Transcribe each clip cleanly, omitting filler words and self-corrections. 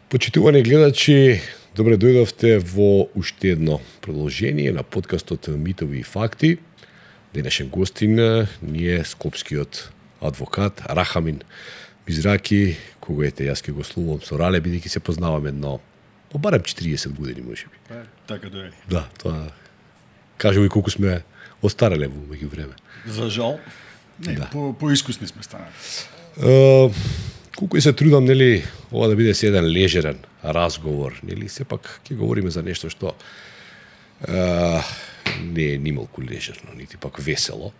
Почитувани гледачи, добре дојдовте во уште едно продолжение на подкастот Митови и факти. Денешен гостин ни е скопскиот адвокат Рахамин Мизраки, кога јас ќе го слувам со Рале, бидејќи се познаваме едно по барем 40 години можеби. Така да е. Да, тоа кажеме и колку сме остареле во меѓувреме. За жал. Не, Да. по-искусни сме станали. Колку и се трудам, нели, ова да биде се еден лежерен разговор, нели, сепак ќе говориме за нешто што не е нималку лежерно, нити пак весело.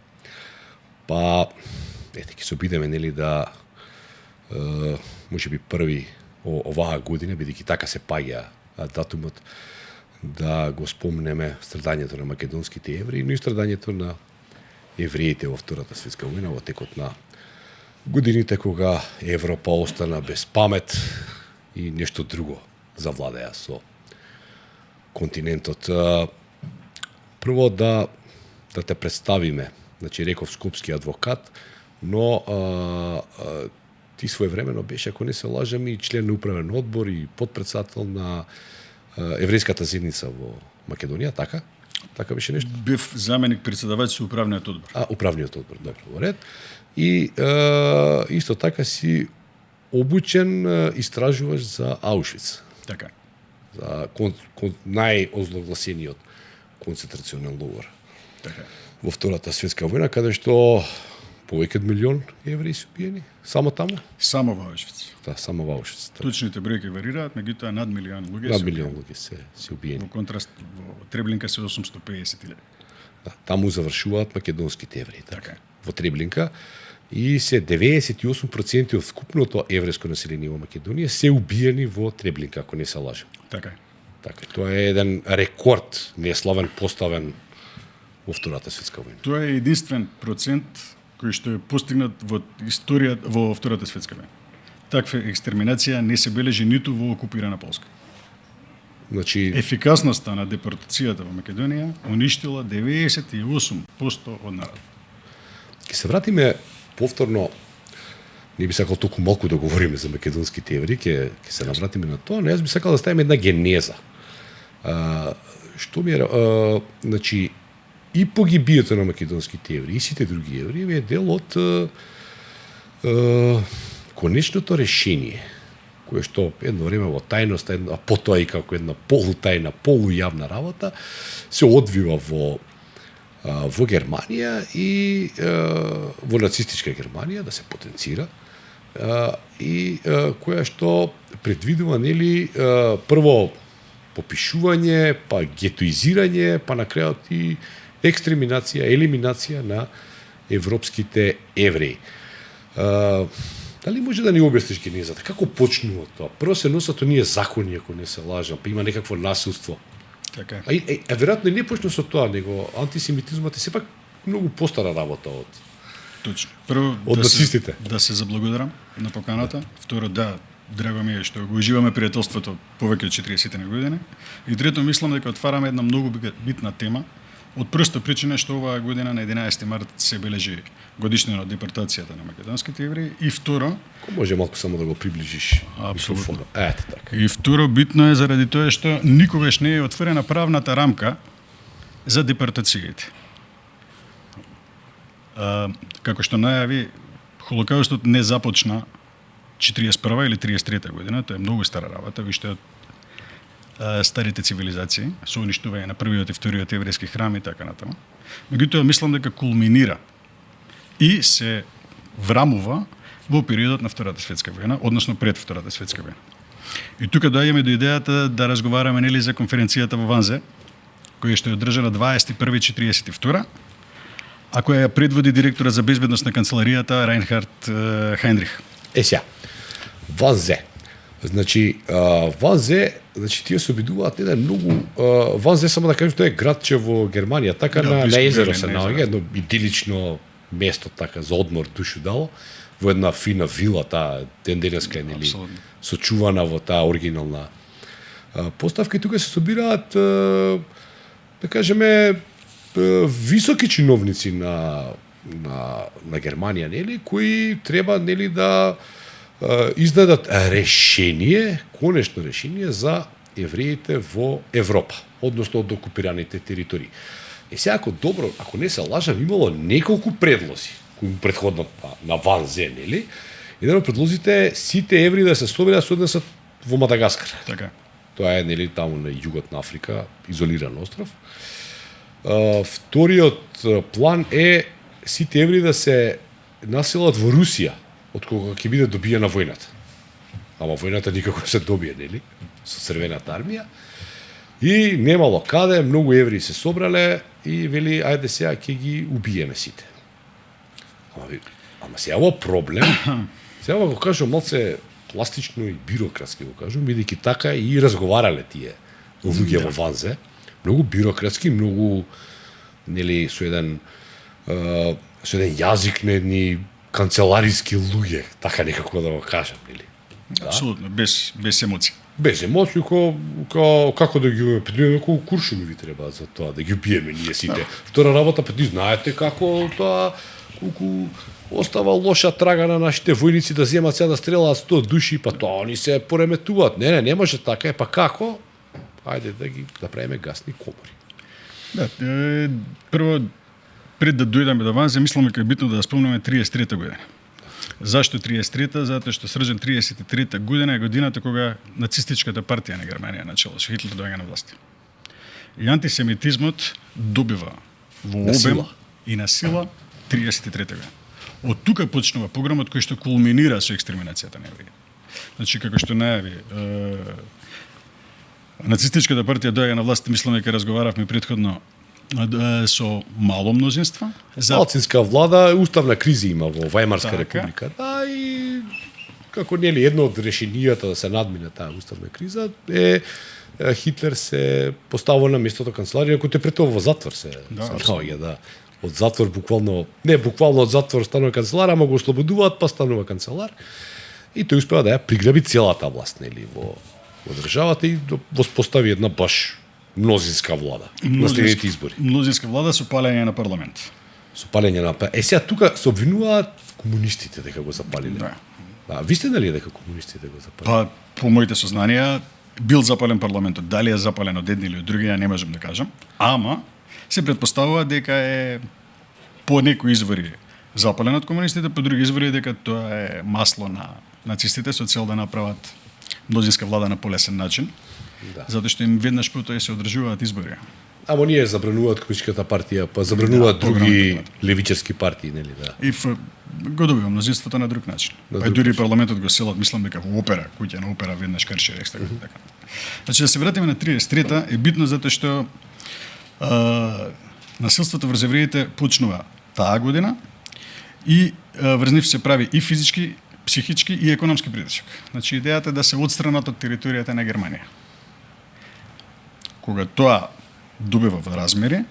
Па, ете, ќе се обидеме, нели, да можеби први оваа година, бидејќи така се паѓа датумот, да го спомнеме страдањето на македонските евреи, но и страдањето на евреите во Втората светска војна во текот на годините кога Европа остана без памет и нешто друго завладеа со континентот. Прво да те представиме, значи реков скопски адвокат, но ти своевремено беше, ако не се лажам, и член на управен одбор и подпредседател на еврејската заедница во Македонија, така? Така беше нешто? Бив заменик председавач со управниот одбор. Управниот одбор, добро, во ред. И исто така си обучен истражувач за Аушвиц, Така. за најозлогласениот концентрационен логор Така. во Втората светска војна, каде што повеќе од милион евреи се убиени, само таму? Само во Аушвиц. Да, само во Аушвиц. Точните бројки варираат, меѓутоа над милион луѓе. Над се милион убиени. луѓе се убиени. Во контраст во Треблинка се 850.000. Да, таму завршуваат македонските евреи, така. Така. Во Треблинка, и се 98% од вкупното еврејско население во Македонија се убиени во Треблинка, ако не се лажам. Така. Така, тоа е еден рекорд неславен поставен во Втората светска војна. Тоа е единствен процент кој што е постигнат во историјата во Втората светска војна. Таква екстерминација не се бележи ниту во окупирана Полска. Значи, Ефикасноста на депортацијата во Македонија уништила 98% од народот. ќе се вратиме повторно, не би сакал толку малку да говориме за македонските евреи, ќе се навратиме на тоа, но јас би сакал да ставиме една генеза. Што ми е, значи, и погибието на македонските евреи, и сите други евреи е дел од конечното решение, кое што едно време во тајност, а потоа и како една полутајна, полујавна работа, се одвива во Германија и во нацистичка Германија да се потенцира и која што предвидува, нели, прво попишување, па гетоизирање, па на крајот и екстреминација, елиминација на европските евреи. Дали може да ни објасниш генезата? Како почнува тоа? Прво се носат оние закони, ако не се лажам, па има некакво насилство. Така. Веројатно не почна со тоа, него антисемитизмот е сепак многу постара работа од Точно. Прво Од нацистите. да се заблагодарам на поканата. Второ, да, драго ми е што го уживаме пријателството повеќе од 40 години. И трето, мислам дека отвараме една многу битна тема. Од проста причина што оваа година на 11 март се бележи годишнина од депортацијата на македонските евреи. И второ, Ко може малку само да го приближиш Апсолутно. микрофонот? Ете така. И второ, битно е заради тоа што никогаш не е отворена правната рамка за депортациите. Како што најави, Холокаустот не започна 41 или 33 година, тоа е многу стара работа, виште од старите цивилизации, со уништување на првиот и вториот еврејски храм и така натаму. Меѓутоа, мислам дека кулминира и се врамува во периодот на Втората светска војна, односно пред Втората светска војна. И тука доаѓаме до идејата да разговараме, нели, за конференцијата во Ванзе, која што е одржана 21-42, а која ја предводи директорот за безбедност на канцеларијата Рајнхард Хајнрих. Сега, Ванзе. Значи, Ванзе, значи тие се обидуваат еден многу Ванзе, само да кажем, тоа е градче во Германија, така Да, на близко езеро Берлин, се на наоѓа, езеро. едно идилично место така за одмор душу дало, во една фина вила, таа ден денеска нели Апсолутно. сочувана во таа оригинална поставка, и тука се собираат да кажеме високи чиновници на Германија, нели, кои треба, нели, да издадат решение, конечно решение за евреите во Европа, односно од окупираните територии. Сега, ако не се лажам, имало неколку предлози, кои предходно на Ван Зе, нели? Еден од предлозите сите евреи да се соберат да се однесат во Мадагаскар. Така. Тоа е, нели, таму на југот на Африка, изолиран остров. Вториот план е сите евреи да се населат во Русија, од кога ќе биде добиена војната. Ама војната никако се добие, нели? Со Црвената армија. И немало каде, многу евреи се собрале и вели, ајде сега ќе ги убиеме сите. Ама сега во проблем, сега го кажам малце пластично и бюрократски го кажам, бидејќи така и разговарале тие луѓе во Ван Зе. Многу бюрократски, многу, нели, со еден јазик на едни канцелариски луѓе, така некако да го кажам, нели? Апсолутно, без емоции. Без емоции, како да ги убиеме, колку куршуми ви треба за тоа, да ги убиеме ние сите. Втора работа, па ти знаете како тоа, колку остава лоша трага на нашите војници да земат сега да стрелаат 100 души, па тоа они се пореметуваат. Не може така, па како? Ајде да ги направиме гасни комори. Да, прво, пред да дојдеме до Ван Зе, мислам дека е битно да спомнеме 33-та година. Зашто 33-та? Затоа што срđan 33-та година е годината кога нацистичката партија на Германија начало, што Хитлер доаѓа на власт. И антисемитизмот добива во обем и на сила 33-та година. Од тука почнува погромот кој што кулминира со екстреминацијата на евреи. Значи, како што најави, нацистичката партија доаѓа на власт, мислам дека разговаравме претходно со мало мнозинство. Малцинска влада, уставна криза има во Вајмарска така република. Да, и како нели едно од решенијата да се надмине таа уставна криза е Хитлер се поставува на местото канцеларија, кој те претова во затвор се наоѓа, да. Од затвор буквално, не буквално од затвор станува канцелар, ама го ослободуваат, па станува канцелар. И тој успева да ја приграби целата власт, нели, во државата и воспостави една баш мнозинска влада на следните избори. Мнозинска влада со палење на парламент. Со палење на сега тука се обвинуваат комунистите дека го запалиле. Да. Ви сте дали дека комунистите го запалиле? Па по моите сознанија бил запален парламентот, дали е запален од едни или од други, ја не можам да кажам, ама се претпоставува дека е по некои извори запален од комунистите, по други извори дека тоа е масло на нацистите со цел да направат мнозинска влада на полесен начин. Да. Затоа што им веднаш потоа се одржуваат избори. Ама ние забрануваат комунистичката партија, па забрануваат други левичарски партии, нели, да. И го добива мнозинството на друг начин. Па дури парламентот го селат, мислам дека во опера, куќа на опера веднаш крши рекста така. Значи да се вратиме на 33-та е битно затоа што насилството врз евреите почнува таа година и врз нив се прави и физички, психички и економски притисок. Значи идејата е да се отстранат од територијата на Германија. Кога тоа добива во размери,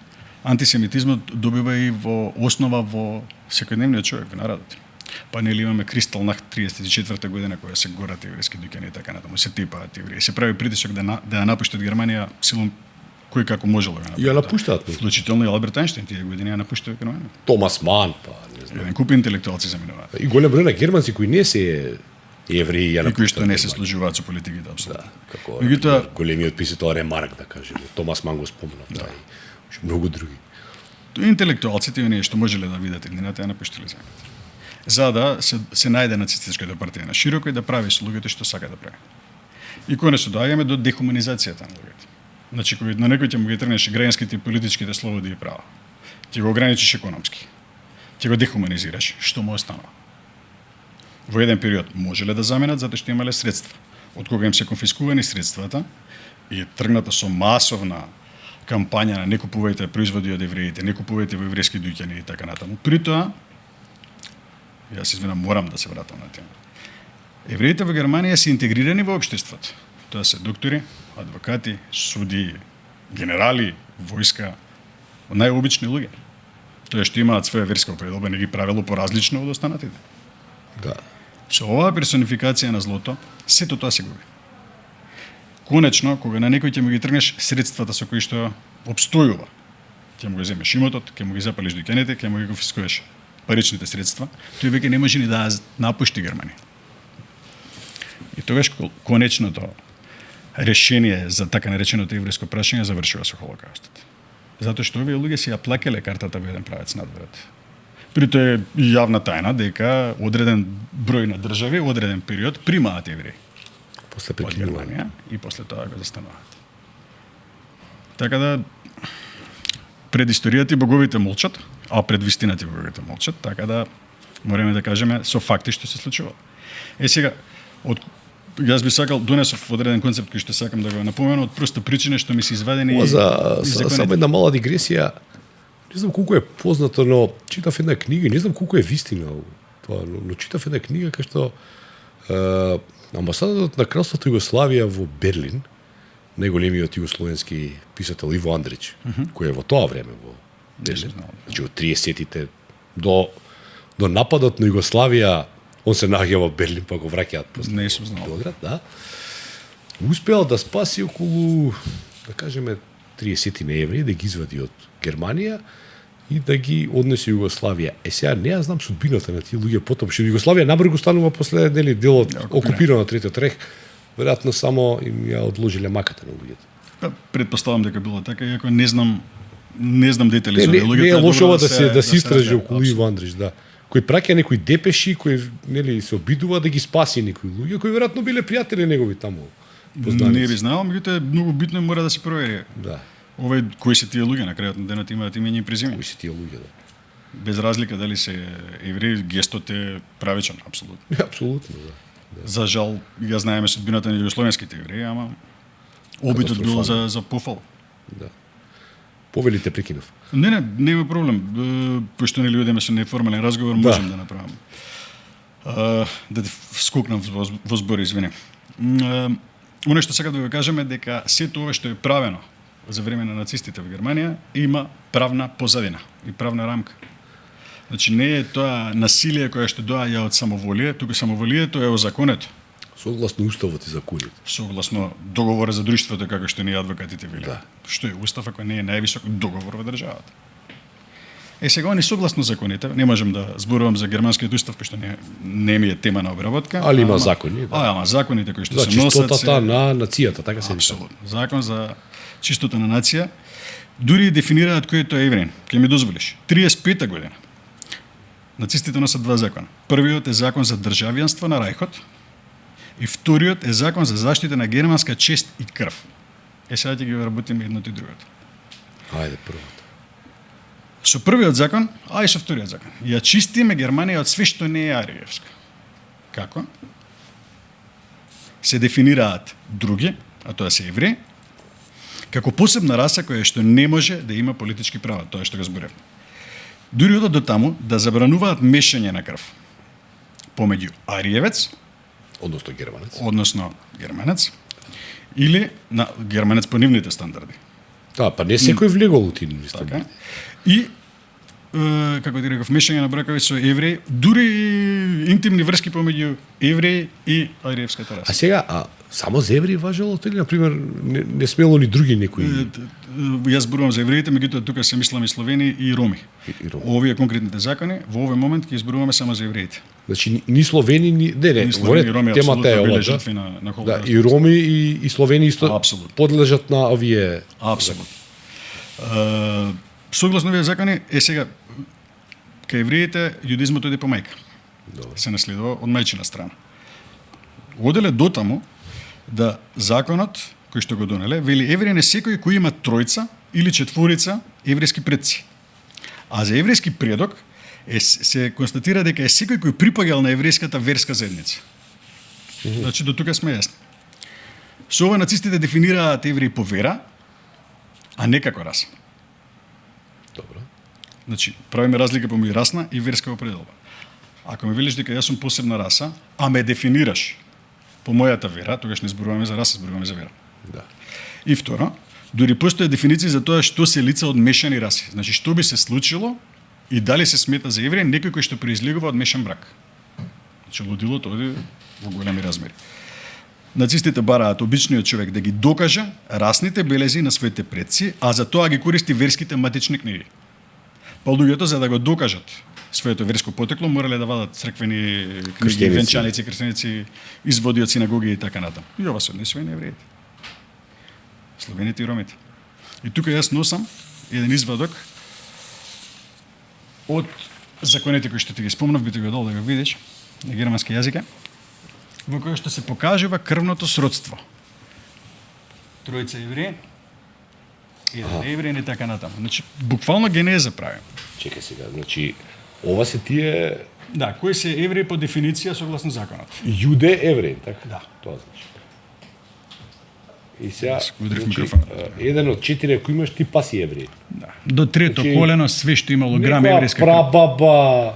антисемитизмот добива и во основа во секојдневниот човек, во народот. Па нели имаме Кристалнахт 34-та година кога се горат еврејски дуќани и така натаму, се тепаат евреи, се прави притисок да ја напуштат Германија силом кој како можело да ја напуштаат. Вклучително и Алберт Ајнштајн тие години ја напуштува Германија. Томас Ман, па не знам. Еден куп интелектуалци заминуваат. И голем број на германци кои не се евреи ја напуштаат. И кои што не се служуваат со политиките апсолутно. Да, како меѓутоа големиот писател Ремарк, да кажеме, Томас Ман го спомнав, да, и многу други. Интелектуалците оние што можеле да видат еднината ја напуштиле земјата. За да се најде нацистичката партија на широко и да прави со луѓето што сака да прави. И конечно доаѓаме до дехуманизацијата на луѓето. Значи кога на некој ќе му ги тргнеш граѓанските и политичките слободи и права, ќе го ограничиш економски, ќе го дехуманизираш, што му останува? Во еден период можеле да заменат затоа што имале средства. Од кога им се конфискувани средствата и е тргната со масовна кампања на не купувајте производи од евреите, не купувајте во еврејски дуќани и така натаму. При тоа, јас извинам, морам да се вратам на тема. Евреите во Германија се интегрирани во општеството. Тоа се доктори, адвокати, суди, генерали, војска, најобични луѓе. Тоа што имаат своја верска определба не ги правело поразлично од останатите. Да. Со оваа персонификација на злото, сето тоа се губи. Конечно, кога на некој ќе му ги тргнеш средствата со кои што обстојува, ќе му го земеш имотот, ќе му ги запалиш дуќаните, ќе му ги конфискуваш паричните средства, тој веќе не може ни да напушти Германија. тогаш конечното решение за така нареченото еврејско прашање завршува со Холокаустот. Затоа што овие луѓе си ја плакеле картата во еден правец надворот. Прито е јавна тајна дека одреден број на држави, одреден период примаат евреи. После Од прекинување. Германија и после тоа го застануваат. Така да пред историјата и боговите молчат, а пред вистината и боговите молчат, така да мораме да кажеме со факти што се случува. Сега јас би сакал донесов одреден концепт кој што сакам да го напоменам од проста причина што ми се извадени Само една мала дигресија. Не знам колку е познато, но читав една книга, не знам колку е вистина тоа, но читав една книга кај што амбасадорот на Кралството Југославија во Берлин, најголемиот југословенски писател Иво Андрич, кој е во тоа време во Берлин, значи од 30-тите до нападот на Југославија, он се наоѓа во Берлин, па го враќаат после Не сум знал. Белград, да. Успеал да спаси околу, да кажеме, 30 евреи, да ги извади од Германија и да ги однесе Југославија. Сега не ја знам судбината на тие луѓе потоа, што Југославија набрзо станува после дел од окупирано Третиот рех. Веројатно само им ја одложиле маката на луѓето. Па, предпоставам дека било така, иако не знам детали за Не луѓето. е лошо ова да се истражи разбере. околу Иво Андрич, да. Кој праќа некои депеши, кој нели се обидува да ги спаси некои луѓе кои веројатно биле пријатели негови таму. Не би знал, меѓутоа многу битно мора да се провери. Да. Кои се тие луѓе на крајот на денот имаат имење и презиме. Кои се тие луѓе, да. Без разлика дали се евреи, гестот е правечен апсолутно. Апсолутно, да. За жал, ја знаеме судбината на југословенските евреи, ама обидот било за пофал. Да. Повелите прекинав. Не, нема проблем. Пошто нели одиме со неформален разговор, можем да направам. Да те скокнам во збор, извини. Оно што сега да го кажеме дека сето ова што е правено за време на нацистите во Германија има правна позадина и правна рамка. Значи не е тоа насилие кое што доаѓа од самоволие, туку самоволието е озаконето. Согласно уставот и законите. Согласно договора за друштвото, како што ние адвокатите велат. Да. Што е устав ако не е највисок договор во државата. Сега они согласно законите, не можем да зборувам за германскиот устав, кој што не ми е тема на обработка. Али има закони, да. Ама законите кои што За се носат чистотата на нацијата, така се вика. апсолутно. Закон за чистота на нација дури дефинираат кој е тоа евреин. Ке ми дозволиш. 35-та година. Нацистите носат два закона. Првиот е закон за државјанство на Рајхот и вториот е закон за заштита на германска чест и крв. Сега ќе ги вработиме едното и другото. Ајде првото. Со првиот закон, а и со вториот закон, ја чистиме Германија од све што не е ариевска. Како? Се дефинираат други, а тоа се евреи, како посебна раса која што не може да има политички права, тоа што го зборевме. Дури одат до таму да забрануваат мешање на крв помеѓу ариевец, Односно германец. германец, или на германец по нивните стандарди. Да, па не секој влегол у тие мислам. Така. И како ти реков, мешање на бракови со евреи, дури интимни врски помеѓу евреи и ариевската раса. А сега, само за евреи важело тоа или, например, не смело ни други некои? Јас зборувам за евреите, меѓутоа тука се мислам и Словени и Роми. И Роми. Овие конкретните закони, во овој момент ќе зборуваме само за евреите. Значи, ни Словени, ни Словени и Роми темата е апсолутно биле ова, жртви да? на Да, Холокаустот. и Роми и Словени исто Апсолутно. подлежат на овие... Апсолутно. Согласно овие закони, сега, кај евреите, јудизмот оди по мајка. Добро. Се наследува од мајчина страна. Оделе дотаму да законот, кој што го донеле, вели евреин е секој кој има тројца или четворица еврејски предци. А за еврејски предок се констатира дека е секој кој припагал на еврејската верска заедница. Значи, до тука сме јасни. Со ова нацистите дефинираат евреи по вера, а не како раса. Добро. Значи, правиме разлика помеѓу расна и верска определба. Ако ме велиш дека јас сум посебна раса, а ме дефинираш по мојата вера, тогаш не зборуваме за раса, зборуваме за вера. Да. И второ, дури постои дефиниции за тоа што се лица од мешани раси. Значи, што би се случило и дали се смета за евреј некој кој што произлегува од мешан брак. Значи, лудилото оди во големи размери. Нацистите бараат обичниот човек да ги докаже расните белези на своите предци, а за тоа ги користи верските матични книги. Па луѓето, за да го докажат своето еврејско потекло, морале да вадат црквени книги, Крштеници. венчаници, крстеници, изводи од синагоги и така натаму. И ова се однесува и на евреите. Словените и ромите. И тука јас носам еден извадок од законите кои што ти ги спомнав, би ти го дал да го видиш на германски јазик, во кој што се покажува крвното сродство. Тројца евреи, еден евреин и така натаму. Значи, буквално генеза правим. Чекај сега, значи ова се тие Да, кои се евреи по дефиниција согласно законот. јуде евреи, така? Да. Тоа значи. И сега, Удрив значи, микрофонот. еден од 4 кои имаш ти паси евреи. Да. До трето Значи, колено све што имало грам Некоја еврејска крв. прабаба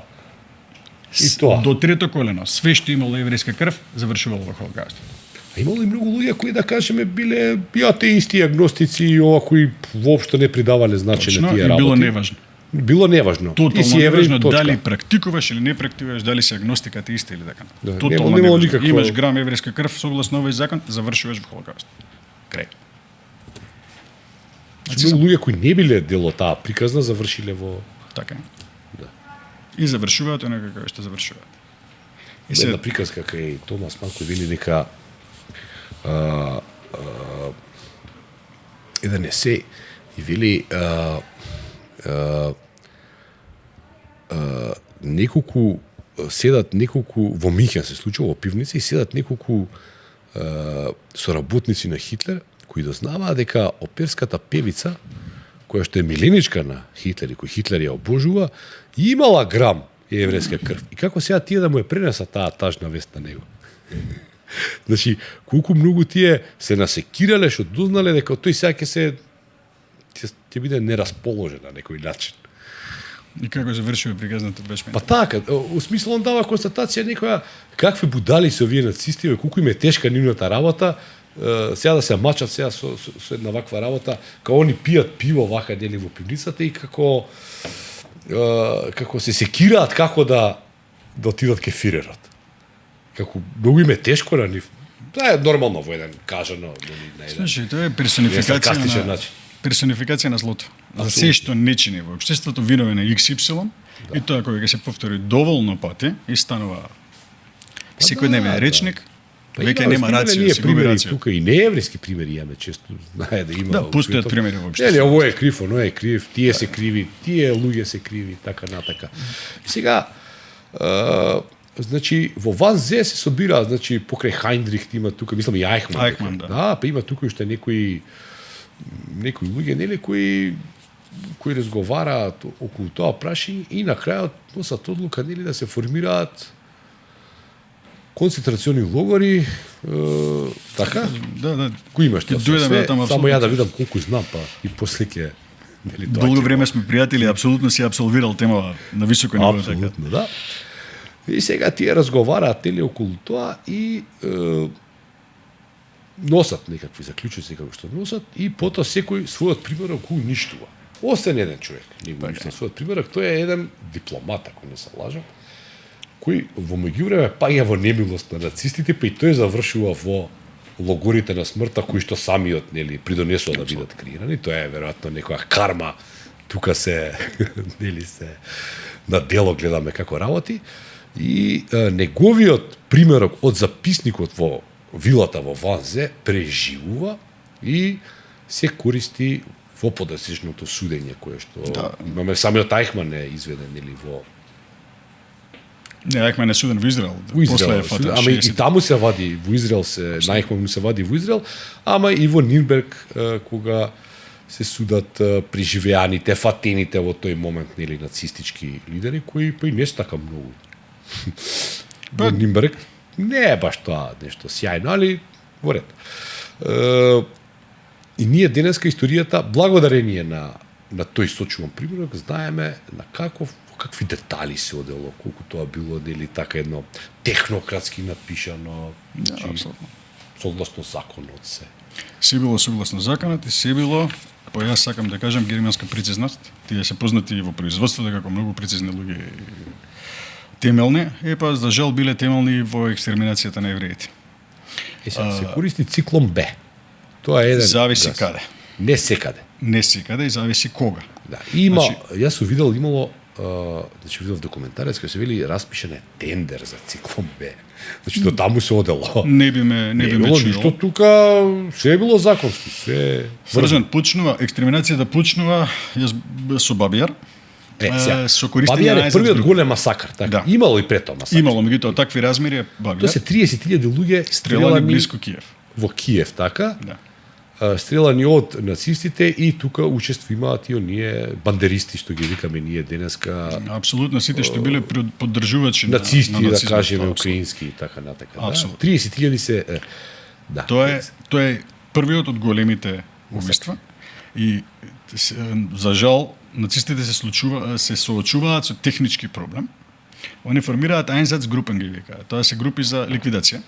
и тоа. До трето колено све што имало еврејска крв завршувало во Холокаустот. А имало и многу луѓе кои да кажеме биле и атеисти, агностици и ова кои воопшто не придавале значење на Точно, тие и работи. било неважно. Било неважно. Ти си Тотално евреј, неважно точка. дали практикуваш или не практикуваш, дали си агностик, атеист или така. Да, Тотално немало неважно. никакво- Имаш грам еврејска крв согласно овој закон, завршуваш во Холокаустот. Крај. Значи, многу луѓе кои не биле дел од таа приказна завршиле во Така е. Да. И завршуваат онака како што завршуваат. И една се приказка кај Томас Ман кој вели дека еден есеј и вели неколку седат неколку во Михен се случува во пивница и седат неколку соработници на Хитлер кои дознаваат дека оперската певица која што е миленичка на Хитлер и кој Хитлер ја обожува имала грам еврејска крв. И како сега тие да му ја пренеса таа тажна вест на него? Значи, колку многу тие се насекирале што дознале дека тој сега ќе биде нерасположен на некој начин. и како завршува приказната беше Па така, у смисла он дава констатација некоја какви будали се овие нацисти, колку им е тешка нивната работа, сега да се мачат сега со една ваква работа, као они пијат пиво вака дели во пивницата и како се секираат како да отидат ке фирерот. Како многу им е тешко на нив. Тоа е нормално во еден кажано, на еден. Слушај, тоа е саркастичен начин. персонификација на злото. За се што не чини во општеството виновен е XY, и тоа кога ќе се повтори доволно пати и станува секојдневен речник, веќе нема рација, ние се губи примери рација. тука и неевриски примери имаме често, знае да има. Да, во постојат светот. примери во Нели, општеството. ово е крив, оно е крив, тие се криви, тие луѓе се криви, така натака. Сега, значи, во Ван Зе се собираат, значи, покрај Хајндрих има тука, мислам и Ајхман. Ајхман, дека. да. Да, па има тука уште некои луѓе, нели, кои разговараат околу тоа прашање и на крајот носат одлука, нели, да се формираат концентрациони логори, така? Да. Кој имаш тоа? Дојдеме Све, таму, само ја да апсолутно. видам колку знам, па и после ќе нели тоа. Долго ќе- време сме пријатели, апсолутно си апсолвирал темава на високо ниво. Така. Апсолутно, да. И сега тие разговараат нели околу тоа и носат некакви заклучоци како што носат и потоа секој својот примерок го уништува. Освен еден човек, не го уништува својот примерок, тој е еден дипломат, ако не се лажам, кој во меѓувреме паѓа во немилост на нацистите, па и тој завршува во логорите на смртта кои што самиот нели придонесува да бидат креирани. Тоа е веројатно некоја карма. Тука се нели се на дело гледаме како работи и неговиот примерок од записникот во вилата во Ван Зе преживува и се користи во подосежното судење кое што имаме самиот Ајхман е изведен или во Не, Ајхман е суден во Израел. во Израел. После е фатен Ама и 60. таму се вади во Израел се Ајхман се вади во Израел, ама и во Нирнберг кога се судат преживеаните, фатените во тој момент нели нацистички лидери кои па и не се така многу. Во Нирнберг не е баш тоа нешто сјајно, али во ред. И ние денеска историјата, благодарение на тој сочуван примерок, знаеме на какви детали се одело, колку тоа било нели така едно технократски напишано, Да, апсолутно. согласно законот се. Се било согласно законот и се било, па јас сакам да кажам, германска прецизност. Тие се познати и во производството како многу прецизни луѓе и темелни, и па за жал биле темелни и во екстерминацијата на евреите. Сега се користи циклон Б. Тоа е еден Зависи газ. каде. Не секаде. Не секаде и зависи кога. Да. И има, Значи- јас сум видел имало значи видов документарец кој се вели распишен е тендер за циклон Б. Значи до таму се одело. Не би ме било чуло. ништо тука, се е било законски, се Сржан почнува, екстреминацијата почнува со Бабијар. Со користење Бабијар на е првиот Айзенцбрук. голем масакар, така. Да. Имало и пред тоа масакар. Имало, меѓутоа такви размери е Тоа Бабијар. се 30.000 луѓе Стрелани близко Киев. во Киев, така? Да. Стрелани од нацистите и тука учество имаат и оние бандеристи што ги викаме ние денеска, Апсолутно сите што биле поддржувачи нацисти, на да нацизмот, кажеме, тоа, украински и така натака. Да? Апсолутно. 30.000 се да. Тоа е првиот од големите убиства и за жал нацистите се соочуваат со технички проблем. Они формираат Einsatzgruppen ги викаат. Тоа се групи за ликвидација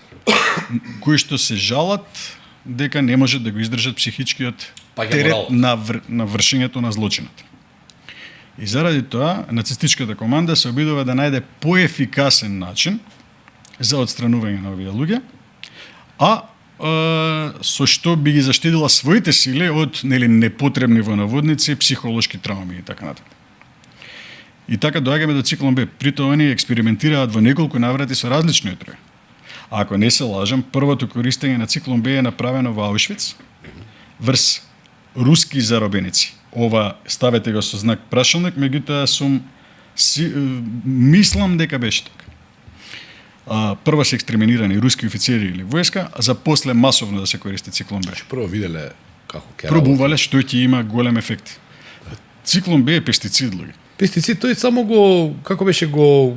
кои што се жалат дека не можат да го издржат психичкиот Па ги терет моралот. на вршењето на злочинот. И заради тоа нацистичката команда се обидува да најде поефикасен начин за отстранување на овие луѓе, со што би ги заштедила своите сили од непотребни во наводници, психолошки трауми и така натаму. И така доаѓаме до циклон Б. Притоа они експериментираат во неколку наврати со различни отрови. Ако не се лажам, првото користење на циклон Б е направено во Аушвиц врз руски заробеници. Ова ставете го со знак прашалник, меѓутоа мислам дека беше така. Прво се екстреминирани руски офицери или војска, а за после масовно да се користи циклон Б. Прво виделе како ќе Пробувале што ќе има голем ефект. Циклон Б е пестицид, луѓе. Пестицид тој само го како беше го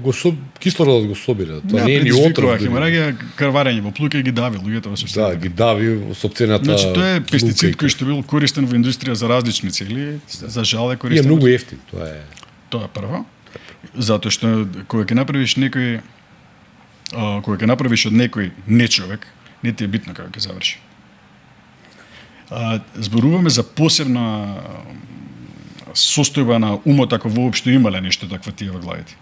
кислородот го собира. Тоа не е ни отров. Хеморагија, крварење во плука и ги дави луѓето во суштина. Да, ги дави собствената. Значи тоа е пестицид кој што бил користен во индустрија за различни цели, за жал е И е користен. многу ефтин, тоа е. Тоа е прво. Затоа што кога ќе направиш некој кога ќе направиш од некој нечовек, не ти е битно како ќе заврши. Зборуваме за посебна состојба на умот ако воопшто имале нешто такво тие во главите.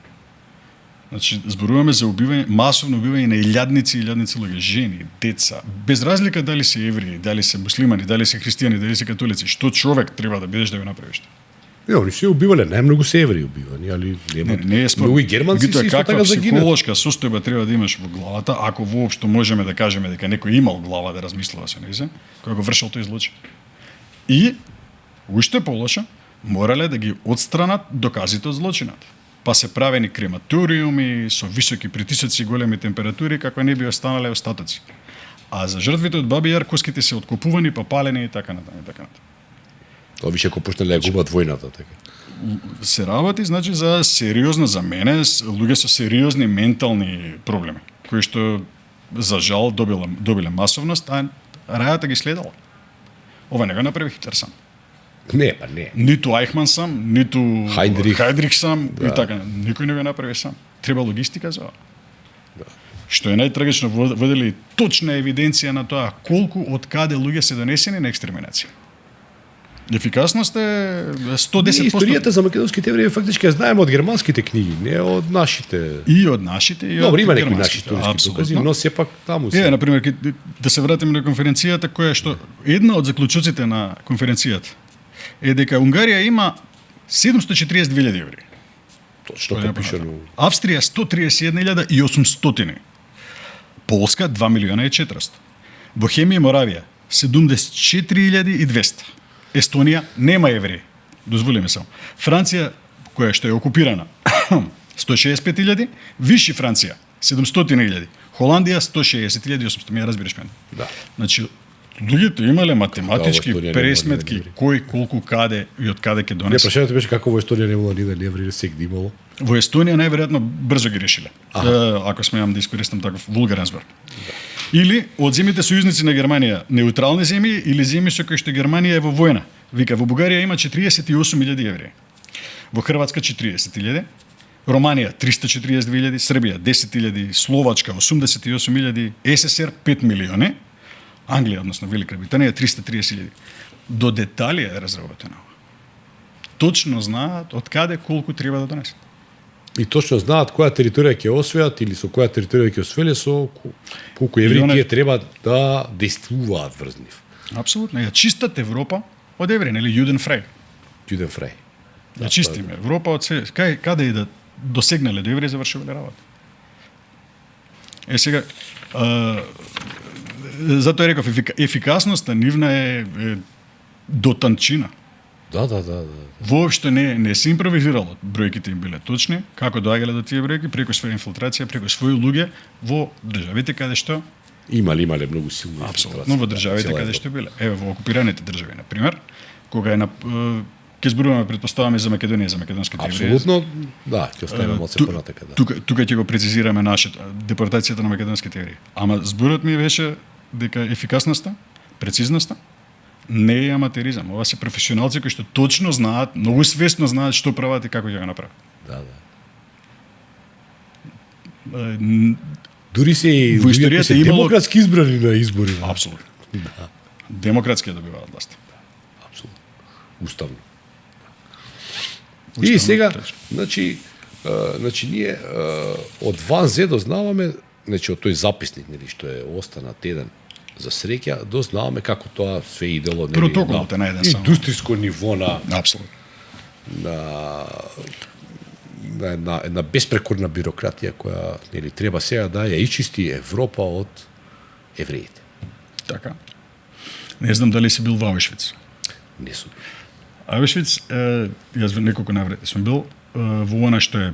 Значи зборуваме за убивање, масовно убивање на илјадници луѓе, жени, деца, без разлика дали се евреи, дали се муслимани, дали се христијани, дали се католици, што човек треба да бидеш да го направиш. Они се убивале, најмногу се евреи убивани, али Не е спорно. многу и германци се исто така загинат. Психолошка состојба треба да имаш во главата, ако воопшто можеме да кажеме дека некој имал глава да размислува со нејзе, кога го вршил тој злочин. И уште полошо, морале да ги отстранат доказите од злочинот. Па се правени крематориуми со високи притисоци и големи температури како не би останале остатоци. А за жртвите од Бабијар коските се откопувани, па палени и така натаму и така натаму. Тоа више ако почнале да губат војната така. Се работи значи за сериозно за мене луѓе со сериозни ментални проблеми, кои што за жал добиле масовност, а рајата ги следала. Ова не го направи Хитлер сам. Не, па не. Ниту Ајхман сам, ниту Хайндрих сам, да. и така. Никој не го направи сам. Треба логистика за ова. Да. Што е најтрагично, водели точна евиденција на тоа колку од каде луѓе се донесени на екстреминација. Ефикасност е 110%. Историјата за македонските евреи фактички ја знаеме од германските книги, не од нашите. И од нашите, и од Добро, има некои германските. наши историски докази, но сепак таму се. Например, да се вратиме на конференцијата, која што една од заклучоците на конференцијата е дека Унгарија има 742.000 евреи. Точно попишано. Австрија 131.800. Полска 2.400.000. Бохемија и Моравија 74.200. Естонија нема евреи. Дозволиме само. Франција, која што е окупирана, 165.000, Виши Франција 700.000, Холандија 160.800. Ми ја разбираш мене. Да. Значи, луѓето имале математички Како Естонија пресметки нема кој колку каде и од каде ќе Не, донесе. прашањето беше како во Естонија немало ни да евреи, сегде имало. Во Естонија најверојатно брзо ги решиле. Ако смеам да искористам таков вулгарен збор. Или од земјите сојузници на Германија, неутрални земји или земји со кои што Германија е во војна. Вика, во Бугарија има 48.000 евреи. Во Хрватска 40.000, Романија 342.000, Србија 10.000, Словачка 88.000, СССР 5 милиони, Англија, односно Велика Британија 330.000. До детали е разработено. Точно знаат од каде колку треба да донесат. И точно знаат која територија ќе освојат или со која територија ќе освоеле со колку евреи тие треба да действуваат врз нив. Апсолутно. Ја чистат Европа од евреи, нели Јуден Фрај. Јуден Фрај. Да чистиме. Европа од се каде и да досегнале до евреи завршувале работа. Сега затоа реков ефикасноста нивна е до танчина. Да. Воопшто не се импровизирало. Бројките им биле точни, како доаѓале до тие бројки, преку своја инфилтрација, преку своји луѓе во државите каде што имале многу силни. Апсолутно во државите каде што биле. Еве во окупираните држави на пример, кога ќе зборуваме претпоставаме за Македонија, за македонските евреи. Апсолутно, да, ќе оставиме малце понатака, да. Тука ќе го прецизираме нашето депортацијата на македонските евреи. Ама зборот ми беше дека ефикасноста, прецизноста не е аматеризам. Ова се професионалци кои што точно знаат, многу свесно знаат што прават и како ќе го направат. Да. Дури се и во историјата имало демократски избрани на избори. Апсолутно. Да. Демократски ја добиваат власт. Апсолутно. Уставно. И сега, значи ние од Ван Зе дознаваме, значи од тој записник, нели, што е останат еден за среќа, дознаваме како тоа све идело, нели, протоколот е на еден само. Индустријско ниво на апсолутно. На една беспрекорна бирократија која, нели, треба сега да ја ичисти Европа од евреите. Така. Не знам дали си бил во Аушвиц. Не сум. Аушвиц, јас неколку навреди сум бил во она што е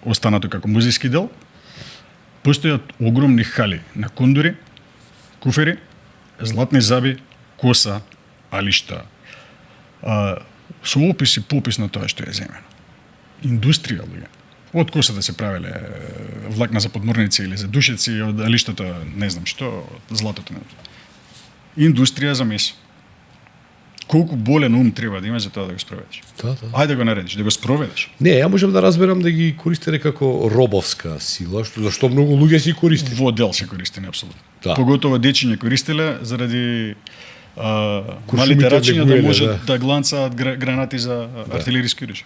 останато како музејски дел. Постојат огромни хали на кондури, куфери, златни заби, коса, алишта, со опис и попис на тоа што е земено. Индустрија, луѓе. Од косата се правеле влакна за подморници или за душеци, од алиштата, не знам што, златото. Индустрија за месо. Колку болен ум треба да имаш за тоа да го спроведеш? Да. Ајде да го наредиш, да го спроведеш. Не, ја можам да разберам да ги користеле како робовска сила, зашто многу луѓе си користи. Во дел се користени апсолутно. Да. Поготово дечиња користеле заради малите рачиња да може да гланцаат гранати за артилериски оружје.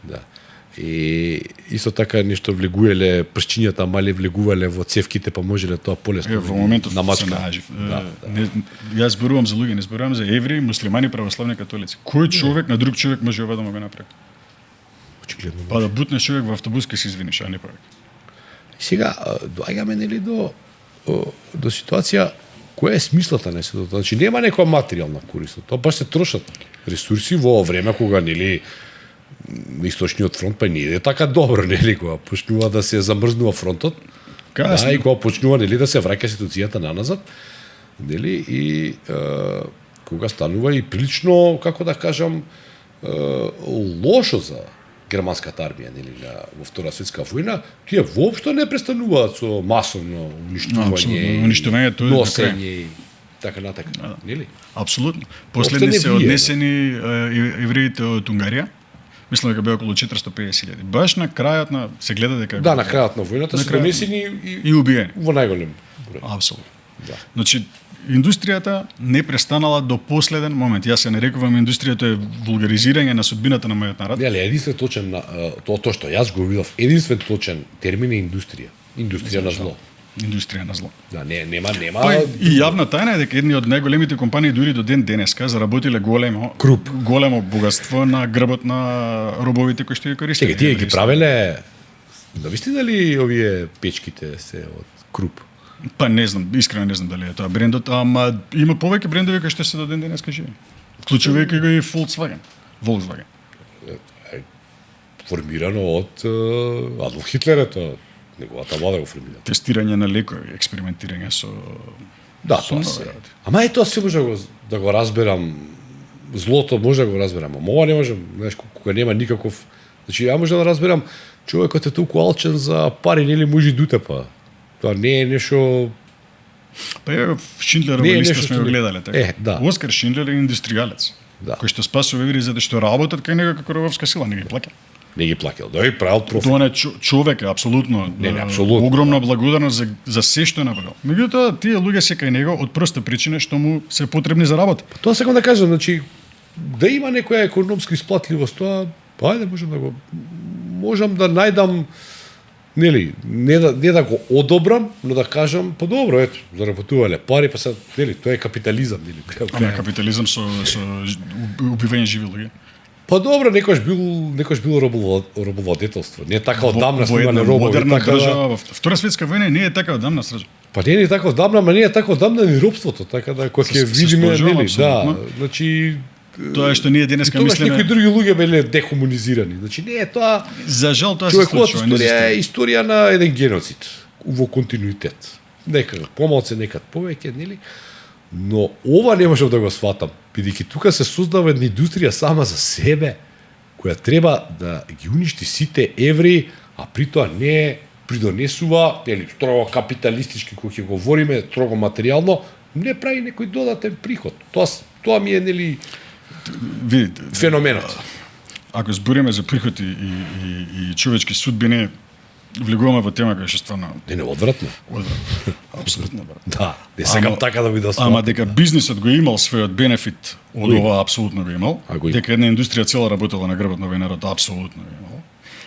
Да. И исто така нешто влегуеле пршчињата мали влегувале во цевките, па можеле тоа полесно во моментот намачка. се најажив. Јас зборувам за луѓе, не зборувам за евреи, муслимани, православни католици. Кој човек на друг човек може ова да му го направи? Очигледно. Па да бутнеш човек во автобус ке се извиниш, а не повеќе. Сега доаѓаме, нели, до ситуација која е смислата на сето тоа. Значи нема некоја материјална корист. Тоа баш се трошат ресурси во време кога, нели, Источниот фронт па не иде така добро, нели, кога почнува да се замрзнува фронтот. Да, и кога почнува, нели, да се враќа ситуацијата наназад, нели, и кога станува и прилично, како да кажам, лошо за германската армија, нели, во Втора светска војна, тие воопшто не престануваат со масовно уништување, носење и така натака, нели? Апсолутно. Последни се однесени евреите од Унгарија. Мислам дека беа околу 450.000. Баш на крајот на се гледа дека да, на крајот на војната се донесени и убиени во најголем број. Апсолутно. Да. Значи индустријата не престанала до последен момент. Јас се нарекувам индустријата е вулгаризирање на судбината на мојот народ. Не, але единствен точен тоа што јас го видов, единствен точен термин е индустрија. Индустрија на зло. Индустрија на зло. Да, нема. Па, и јавна тајна е дека едни од најголемите компании дури до ден денеска заработиле големо богатство на грбот на робовите кои што ги користеле. Тие ги правеле. Да висте дали овие печките се од круп? Па не знам, искрено не знам дали е тоа брендот, ама има повеќе брендови кои што се до ден денеска живи. Вклучувајќи го и Volkswagen. Формирано од Адолф Хитлер, тоа неговата влада го формира. Тестирање на лекови, експериментирање со тоа се. Ама тоа се може да го разберам. Злото може да го разберам, ама ова не можам, знаеш, кога нема никаков. Значи ја можам да разберам човекот е толку алчен за пари, нели може да утепа. Тоа не е нешто. Па ја Шиндлерова листа сме го гледале така. Да. Оскар Шиндлер е индустријалец. Да. Кој што спасува евреи за да што работат кај него како робовска сила, не ги плаќа. Не ги плаќал. Да и правил профит. Тоа не човек е апсолутно, апсолутно огромна благодарност за се што направил. Меѓутоа тие луѓе се кај него од проста причина што му се потребни за работа. Тоа сакам да кажам, значи да има некоја економска исплатливост, тоа ајде можам да најдам, нели, не да го одобрам, но да кажам, па добро, ето, заработувале пари, па се, нели, тоа е капитализам, нели. Ама капитализам со убивање живи луѓе. Па добро, некош било робовладетелство. Не е така одамна сме имале робови, модерна така држава, во Втора светска војна не е така одамна срежа. Па не е така одамна, ама не е така одамна ни робството, така да кога ќе видиме, нели, да, значи тоа е што ние денеска тогаш мислиме. некои други луѓе биле дехуманизирани. Значи не е тоа. За жал тоа се Човековата случува. историја е историја на еден геноцид во континуитет. Некако помалце, некад повеќе, нели? Но ова не можам да го сватам, бидејќи тука се создава една индустрија сама за себе, која треба да ги уништи сите евреи, а при тоа не придонесува, нели, строго капиталистички кој ќе говориме, строго материјално, не прави некој додатен приход. Тоа ми е, нели, Видите, феноменот. ако збориме за приход и човечки судбини, влегуваме во тема која што стварно Не одвратно. апсолутно брат. Да, не сакам така да ви да Ама дека бизнисот го имал својот бенефит од ова, апсолутно го имал. го има. Дека една индустрија цела работела на грбот на овој народ, апсолутно го имал.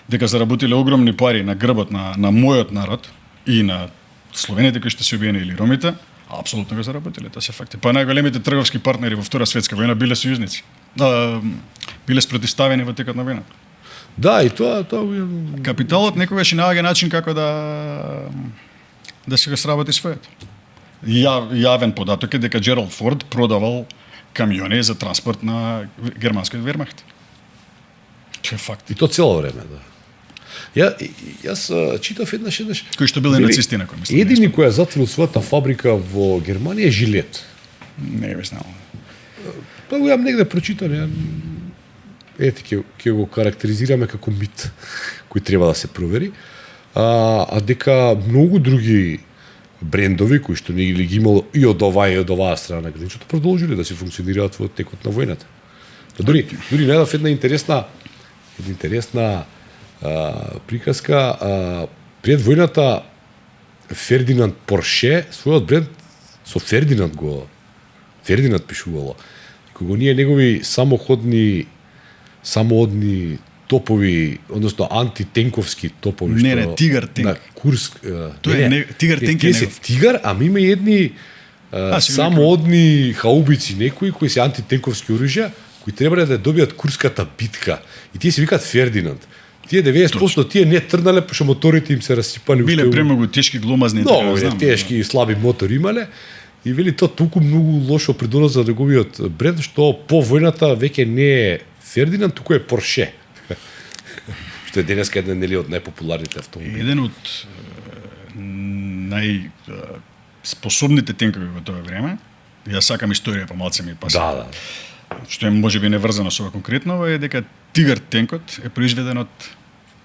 Дека заработиле огромни пари на грбот на мојот народ и на словените кои што се убиени или ромите, апсолутно го заработиле, тоа се факти. Па најголемите трговски партнери во Втора светска војна биле сојузници. Биле спротивставени во текот на војната. Да, и тоа Капиталот некогаш и наоѓа начин како да се го сработи својот. Јавен податок е дека Джералд Форд продавал камиони за транспорт на германскиот вермахт. Тоа е факт. и то цело време, да. Јас читав еднаш Кои што биле нацисти на кој мислам. едини кој ја затворил својата фабрика во Германија е Жилет. Не би знал. Па го јам негде прочитан, ќе го карактеризираме како мит кој треба да се провери. А дека многу други брендови кои што не ги имало и од оваа страна на граничето продолжиле да се функционираат во текот на војната. Дури најдов една интересна приказка. Пред војната Фердинанд Порше својот бренд со Фердинанд пишувало. Кога ние негови самоодни топови, односно антитенковски топови Не, Тигар тенк. на Курск. Тој е Тигар тенк е Тие се негов. Тигар, ама има и едни си го самоодни хаубици некои кои се антитенковски оружја, кои требале да добијат Курската битка. И тие се викаат Фердинанд. Тие 90% тие не трнале, пошто моторите им се расипале. Биле премногу тешки гломазни, Много тешки и слаби мотори имале. И вели тоа толку многу лошо придонес за неговиот бренд, што по војната веќе не е Фердинанд, туку е Порше. Што е денеска еден, нели, од најпопуларните автомобили. Еден од најспособните тенкови во тоа време, јас сакам историја, па малце ми паса. Да. Што е можеби неврзано со ова конкретно, е дека Тигар тенкот е произведен од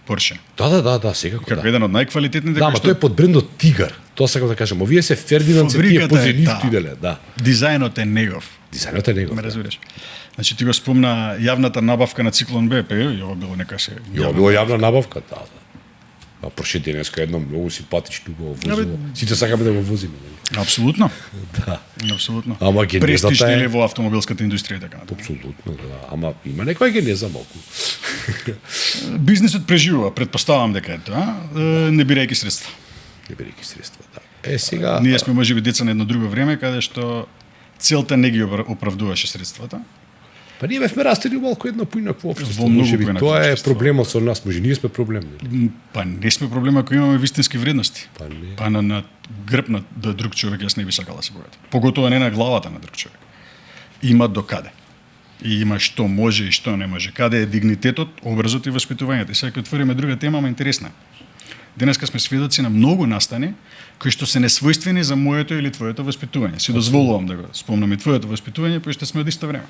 Порше. Да, секако Како да. еден од најквалитетните. Да, ама тој е под брендот Тигар. Тоа сакам да кажам. Овие се Фердинанд, се тие позенисти иделе, да. Дизајнот е негов. Дизајнот е негов. Ме разбираш. Значи ти го спомна јавната набавка на Циклон Б, и ова било нека се. Ја било јавна набавка, да. А Порше денеска едно многу симпатично го возило. Сите сакаме да го возиме, нели? Апсолутно. Да. Апсолутно. Ама генезата Престиж е- нели во автомобилската индустрија и така натаму. Апсолутно, да. Ама има некоја генеза малку. Бизнисот преживува, предпоставам дека е тоа, не бирајќи средства. Не берејќи средства, да. Сега Ние сме можеби деца на едно друго време каде што целта не ги оправдуваше средствата. па ние бевме растели малку едно поинакво општество. Во многу Можеби поинакво тоа е општество. проблемот со нас, може ние сме проблем, нели? Па не сме проблема ако имаме вистински вредности. Па не. Па на грб на друг човек јас не би сакал да се богат. Поготово не на главата на друг човек. Има до каде. И има што може и што не може. Каде е дигнитетот, образот и воспитувањето. И сега ќе отвориме друга тема, ама интересна. Денеска сме сведоци на многу настани кои што се несвојствени за моето или твоето воспитување. Си дозволувам да го спомнам и твоето воспитување, пошто сме од исто време.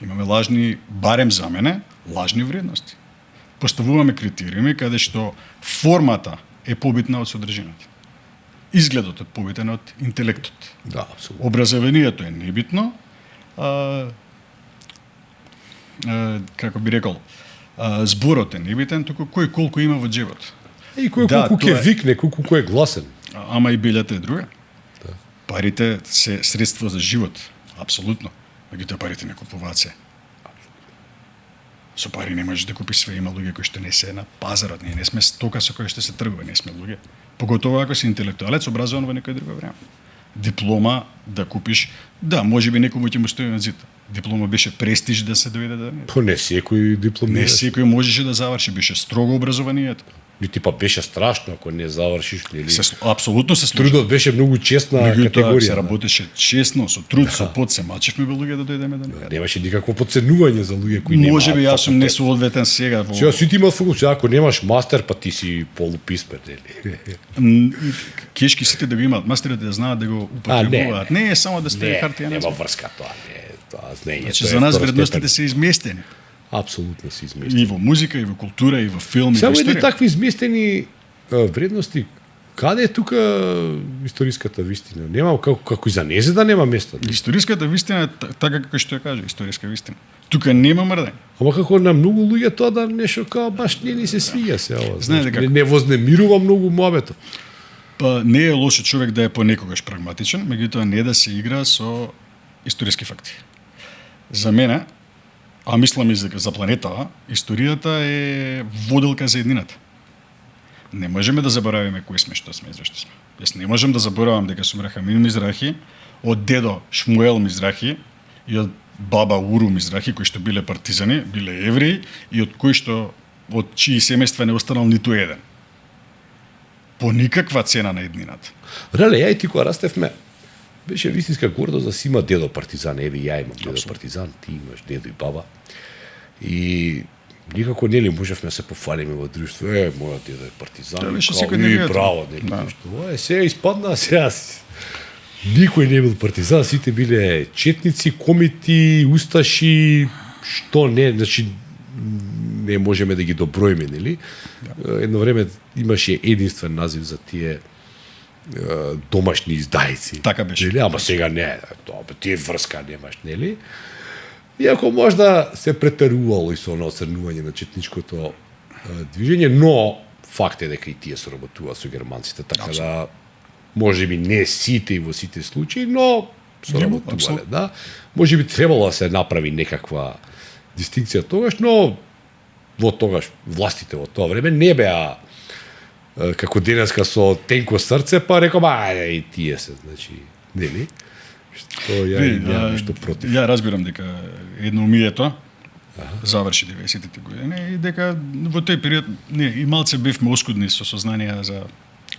Имаме лажни, барем за мене, лажни вредности. Поставуваме критериуми каде што формата е побитна од содржината. Изгледот е побитен од интелектот. Да, апсолутно. Образованието е небитно, како би рекол, зборот е небитен, туку кој колку има во джебот. И кој Да, колку тоа ќе е. викне, колку кој е гласен. Ама и белјата е друга. Да. Парите се средство за живот, апсолутно. Меѓутоа парите не купуваат се. Со пари не можеш да купиш све, има луѓе кои што не се на пазарот, ние не сме стока со која што се тргува, не сме луѓе. Поготово ако си интелектуалец образован во некој друго време. Диплома да купиш, да, можеби некому ќе му стои на зид. Диплома беше престиж да се дојде да... По не секој дипломира. Не секој можеше да заврши, беше строго образованието. Нити па беше страшно ако не завршиш, нели? Апсолутно се служи. Трудот беше многу честна категорија. Се работеше честно, со труд, со пот, се мачевме бе луѓе да дојдеме да не. Немаше никакво подценување за луѓе кои немаат. Можеби јас сум несоодветен сега во... Сега сите имаат фокус, ако немаш мастер, па ти си полуписмен, нели? Кешки сите да го имаат мастерите да знаат да го употребуваат. Не е само да сте хартија. Нема врска тоа, не. Тоа знаење. Значи за нас вредностите се изместени. Апсолутно се изместени. И во музика, и во култура, и во филм, и во само историја. едни такви изместени вредности. Каде е тука историската вистина? Нема како и за незе да нема место. Историската вистина е така како што ја каже, историска вистина. Тука нема мрдање. Ама како на многу луѓе тоа да нешто као баш не ни се свиѓа се ова. Знаете како? Не вознемирува многу муабетот. Па не е лошо човек да е понекогаш прагматичен, меѓутоа не да се игра со историски факти. За мене, а мислам и за планетава, историјата е воделка за еднината. Не можеме да заборавиме кои сме, што сме и зашто сме. Јас не можам да заборавам дека сум Рахамин Мизрахи, од дедо Шмуел Мизрахи и од баба Уру Мизрахи, кои што биле партизани, биле евреи и од кои што од чии семејства не останал ниту еден. По никаква цена на еднината. Реле, ја и ти кога растевме, беше вистинска гордост да си има дедо партизан, еве ја имам дедо партизан, ти имаш дедо и баба. И никако нели можевме да се пофалиме во друштво, мојот дедо е партизан, тоа беше као, секој браво, нели нешто. Сега испадна, сега никој не бил партизан, сите биле четници, комити, усташи, што не, значи не можеме да ги доброиме, нели? Едно време имаше единствен назив за тие домашни издајци. Така беше. Нели? Ама сега не, тоа тие врска немаш, нели? Иако можда се претерувало и со наоцрнување на четничкото движење, но факт е дека и тие соработуваат со германците, така да можеби не сите и во сите случаи, но соработувале, да. Можеби требало да се направи некаква дистинкција тогаш, но во тогаш властите во тоа време не беа како денеска со тенко срце, па реком, ајде и тие се, значи, нели? Што ја немам ништо против. Ја разбирам дека едноумието заврши 90-тите години и дека во тој период не и малце бевме оскудни со сознанија за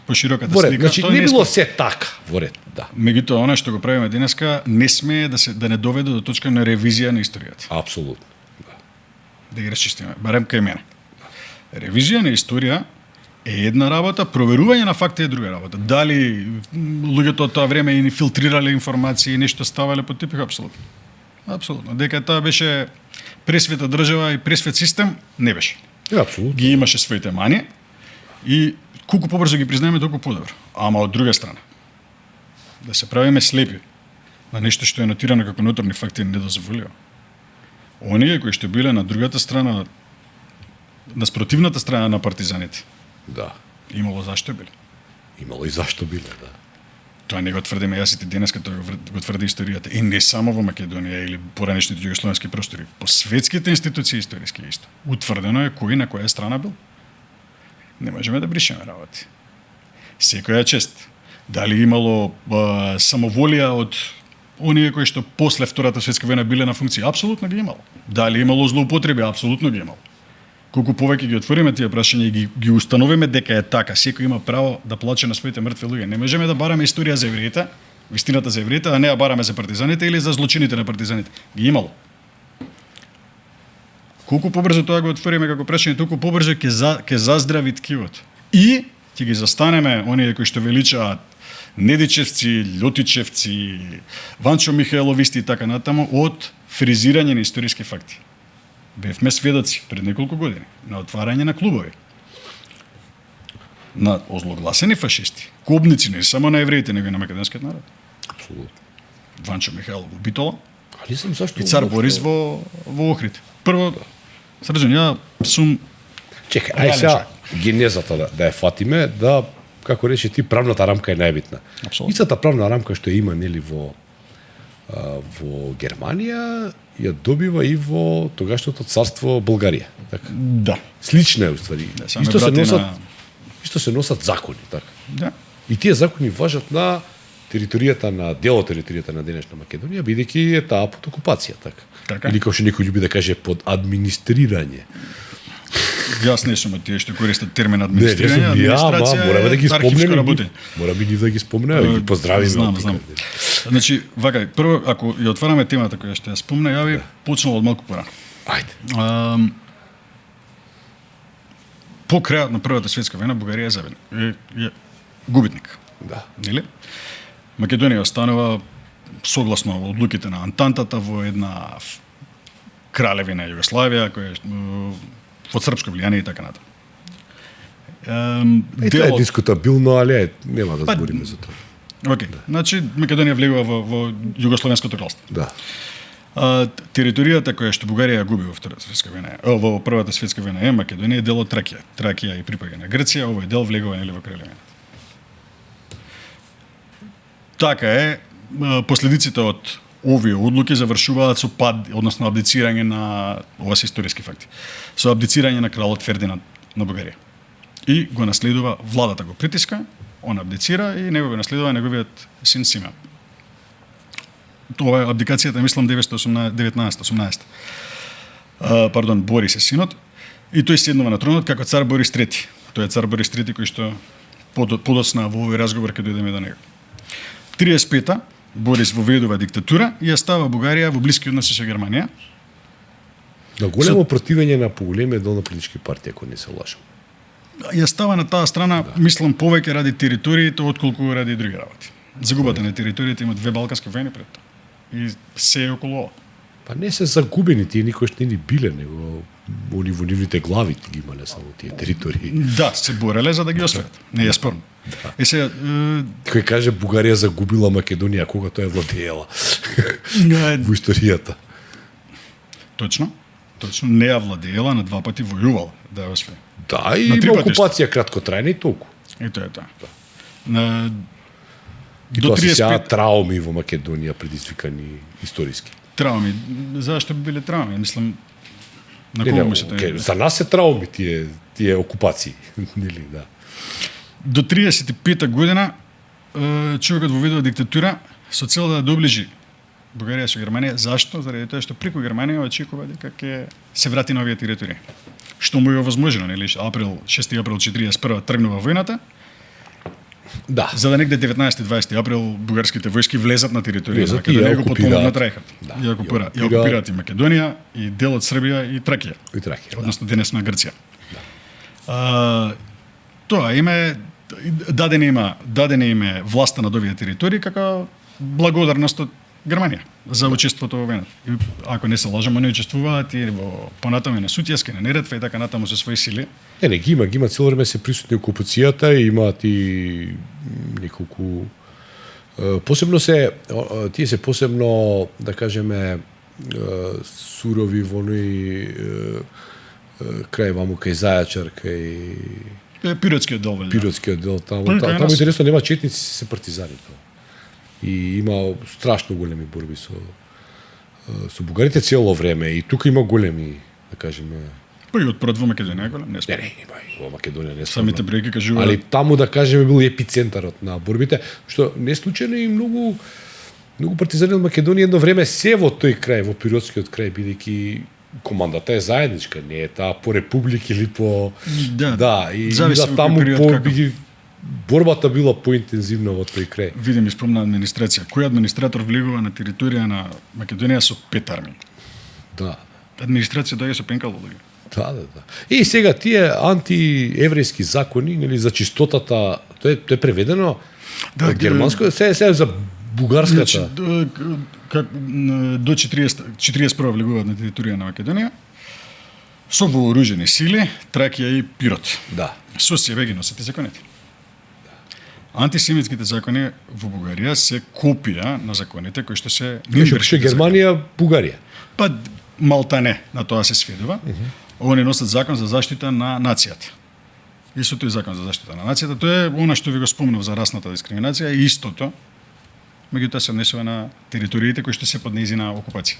пошироката слика. Значи не било се така во ред, да. Меѓутоа она што го правиме денеска не смее да не доведе до точка на ревизија на историјата. Апсолутно. Да ги расчистиме, барем кај мене. Ревизија на историја е една работа, проверување на факти е друга работа. Дали луѓето од тоа време и филтрирале информации, нешто ставале под тепих, апсолутно. Апсолутно. Дека тоа беше пресвета држава и пресвет систем, не беше. Апсолутно. Ги имаше своите мани и колку побрзо ги признаеме, толку подобро. Ама од друга страна, да се правиме слепи на нешто што е нотирано како ноторни факти не дозволува. Оние кои што биле на другата страна, на спротивната страна на партизаните, да, имало зашто биле. Имало и зашто биле, да. Тоа не го тврдиме јас и денеска, тоа го тврди историјата. И не само во Македонија или поранешните југословенски простори, по светските институции историски исто. Утврдено е кој на која страна бил. Не можеме да бришеме работи. Секоја чест. Дали имало самоволија од оние кои што после Втората светска војна биле на функција? Апсолутно ги имало. Дали имало злоупотреби? Апсолутно ги имало. Колку повеќе ги отвориме тие прашања и ги установиме дека е така, секој има право да плаче на своите мртви луѓе. Не можеме да бараме историја за евреите, вистината за евреите, а не ја бараме за партизаните или за злочините на партизаните. Ги имало. Колку побрзо тоа го отвориме како прашање, толку побрзо ќе заздрави ткивото. И ќе ги застанеме оние кои што величаат Недичевци, Лјотичевци, Ванчо Михаеловисти и така натаму од фризирање на историски факти. Бевме сведоци пред неколку години на отварање на клубови. На озлогласени фашисти, кобници не само на евреите, него и на македонскиот народ. Апсолутно. Ванчо Михаелов во Битола Али сум зашто и цар Борис во Охрид. Прво, Срđan, ја сум... Чекај, ај сега генезата да ја фатиме, да, како рече ти, правната рамка е најбитна. Апсолутно. Истата правна рамка што има, нели, во Германија, ја добива и во тогашното царство Булгарија. Така. Да. Слична е, уствари. Да, Исто се носат закони, така. Да. И тие закони важат на територијата на територијата на денешна Македонија, бидејќи е таа под окупација, така. Така. Или како што некој љуби да каже под администрирање. Јас не сум од тие што користат термин Не администрирање, сум ја, администрација мораме да ги архивска спомнеме. работа. Мораме ни да ги спомнеме, да ги поздравиме. Знам, од знам. тука. Значи, вака, прво, ако ја отвараме темата која што ја спомна, ја би почнал од малку порано. Ајде. По крајот на Првата светска војна Бугарија е губитник, Да. нели? Македонија останува согласно одлуките на Антантата во една кралевина Југославија која е под српско влијание и така натаму. Тоа е дискутабилно, али нема да Па, збориме за тоа. Океј, значи Македонија влегува во Југословенското кралство. Да. Територијата која што Бугарија губи во Втората светска война, во Првата светска война е Македонија е дел од Тракија. Тракија и припаѓа на Грција, овој дел влегува нели во кралевината. Така е, последиците од овие одлуки завршуваат со пад, односно абдицирање на, ова се историски факти, со абдицирање на кралот Фердинанд на Бугарија. И го наследува, владата го притиска, он абдицира и него го наследува неговиот син Симеон. Тоа е абдикацијата, мислам, 1918. Пардон, Борис е синот, и тој седнува на тронот како цар Борис III. Тој е цар Борис III кој што подоцна во овој разговор кога дојдеме до него. 35-та Борис воведува диктатура и ја става Бугарија во блиски односи со Германија. На големо противење на поголемиот дел на политички партии, ако не се лажам. Ја става на таа страна, мислам, повеќе ради териториите отколку ради други работи. Загубата на териториите има 2 балкански војни пред тоа. И се е околу ова. Па не се загубени, тие никош не ни биле, него они во нивните глави ги имале само тие територии. Да, се бореле за да ги освојат. Не е спорно. Е сега, Кој каже Бугарија загубила Македонија кога тоа е владеела во историјата. точно, не ја владеела, на 2 пати војувала да ја освои. Да, и На 3 има пати окупација краткотрајна и толку. И тоа е тоа. На И до тоа се сега 35 трауми во Македонија предизвикани историски. трауми. Зашто би биле трауми? Мислам, на Не, кого не, му се тоа? за нас се трауми тие окупации, нели, да. До 35-та година човекот воведува диктатура со цел да доближи Бугарија со Германија. Зашто? Заради тоа што преку Германија очекува дека ќе се врати на овие територии. Што му е овозможено, нели? 6 април 41 тргнува војната, Да. за да негде 19-20 април бугарските војски влезат на територија на Влезат и ја Македонија, го окупираат. потпомогнат Рајхот. Да, Ја окупираат. ја Ја окупираат и Македонија, и дел од Србија и Тракија. И Тракија, да. Односно денесна Грција. Тоа име дадена им е власта над овие територии како благодарност од Германија за учеството во војната. И ако не се лажам, они учествуваат и во понатаму и на Сутјеска, на Неретва и така натаму со свои сили. Не, ги има цело време се присутни окупацијата и имаат и неколку посебно тие се посебно, да кажеме, сурови во оној крај ваму кај Зајачар, кај Пиротскиот дел, Пиротскиот дел таму. Тој кај Таму нас. интересно нема четници, се партизани тоа. И има страшно големи борби со бугарите цело време и тука има големи, да кажеме, Па и од првот во Македонија голем, не не, спорно. не, има и во Македонија не Самите брејки кажуваат. Али таму, да кажеме, бил епицентарот на борбите, што не случајно и многу партизани од Македонија едно време се во тој крај, во Пиротскиот крај, бидејќи командата е заедничка, не е таа по републики или по... Да, и зависи да во таму кој период како. борбата била поинтензивна во тој крај. Видим и спомна администрација. Кој администратор влегува на територија на Македонија со 5 армии? Да. Администрација доаѓа со пенкало луѓе. Да. И сега тие антиеврејски закони, нели, за чистотата, тоа е преведено од германско, се за бугарската. Значи, до 41 влегуваат на територија на Македонија со вооружени сили, Тракија и Пирот. Да. Со себе ги носат и законите. Антисемитските закони во Бугарија се копија на законите кои што се Што пише Германија, Бугарија. Па малта не, на тоа се сведува. Они носат закон за заштита на нацијата. И со тој закон за заштита на нацијата, тоа е она што ви го спомнав за расната дискриминација, и истото, меѓутоа се однесува на териториите кои што се под нејзина окупација.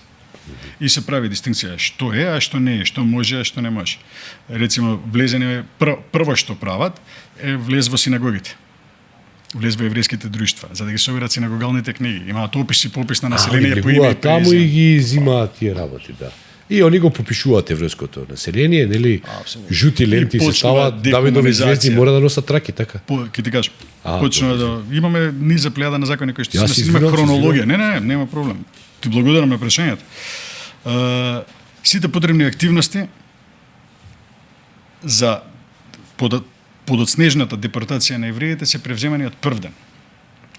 И се прави дистинкција што е, а што не е, што може, а што не може. Рецимо, влезење прво што прават е влез во синагогите. влез во еврејските друштва, за да ги соберат синагогалните книги. Имаат опис и попис на население по име и легуваат таму и презиме. ги зимаат тие работи, да. И они го попишуваат еврејското население, нели? Апсолутно. Жути ленти И се почнува ставаат, Давидови звезди декомунизација. мора да носат траки, така. Ќе ти кажам, А, почнува добро, да имаме низа плејада на закони кои што Јас се се има извинувам, хронологија. Не, нема проблем. Ти благодарам на прашањето. Сите потребни активности за подоцнежната депортација на евреите се превземани од прв ден.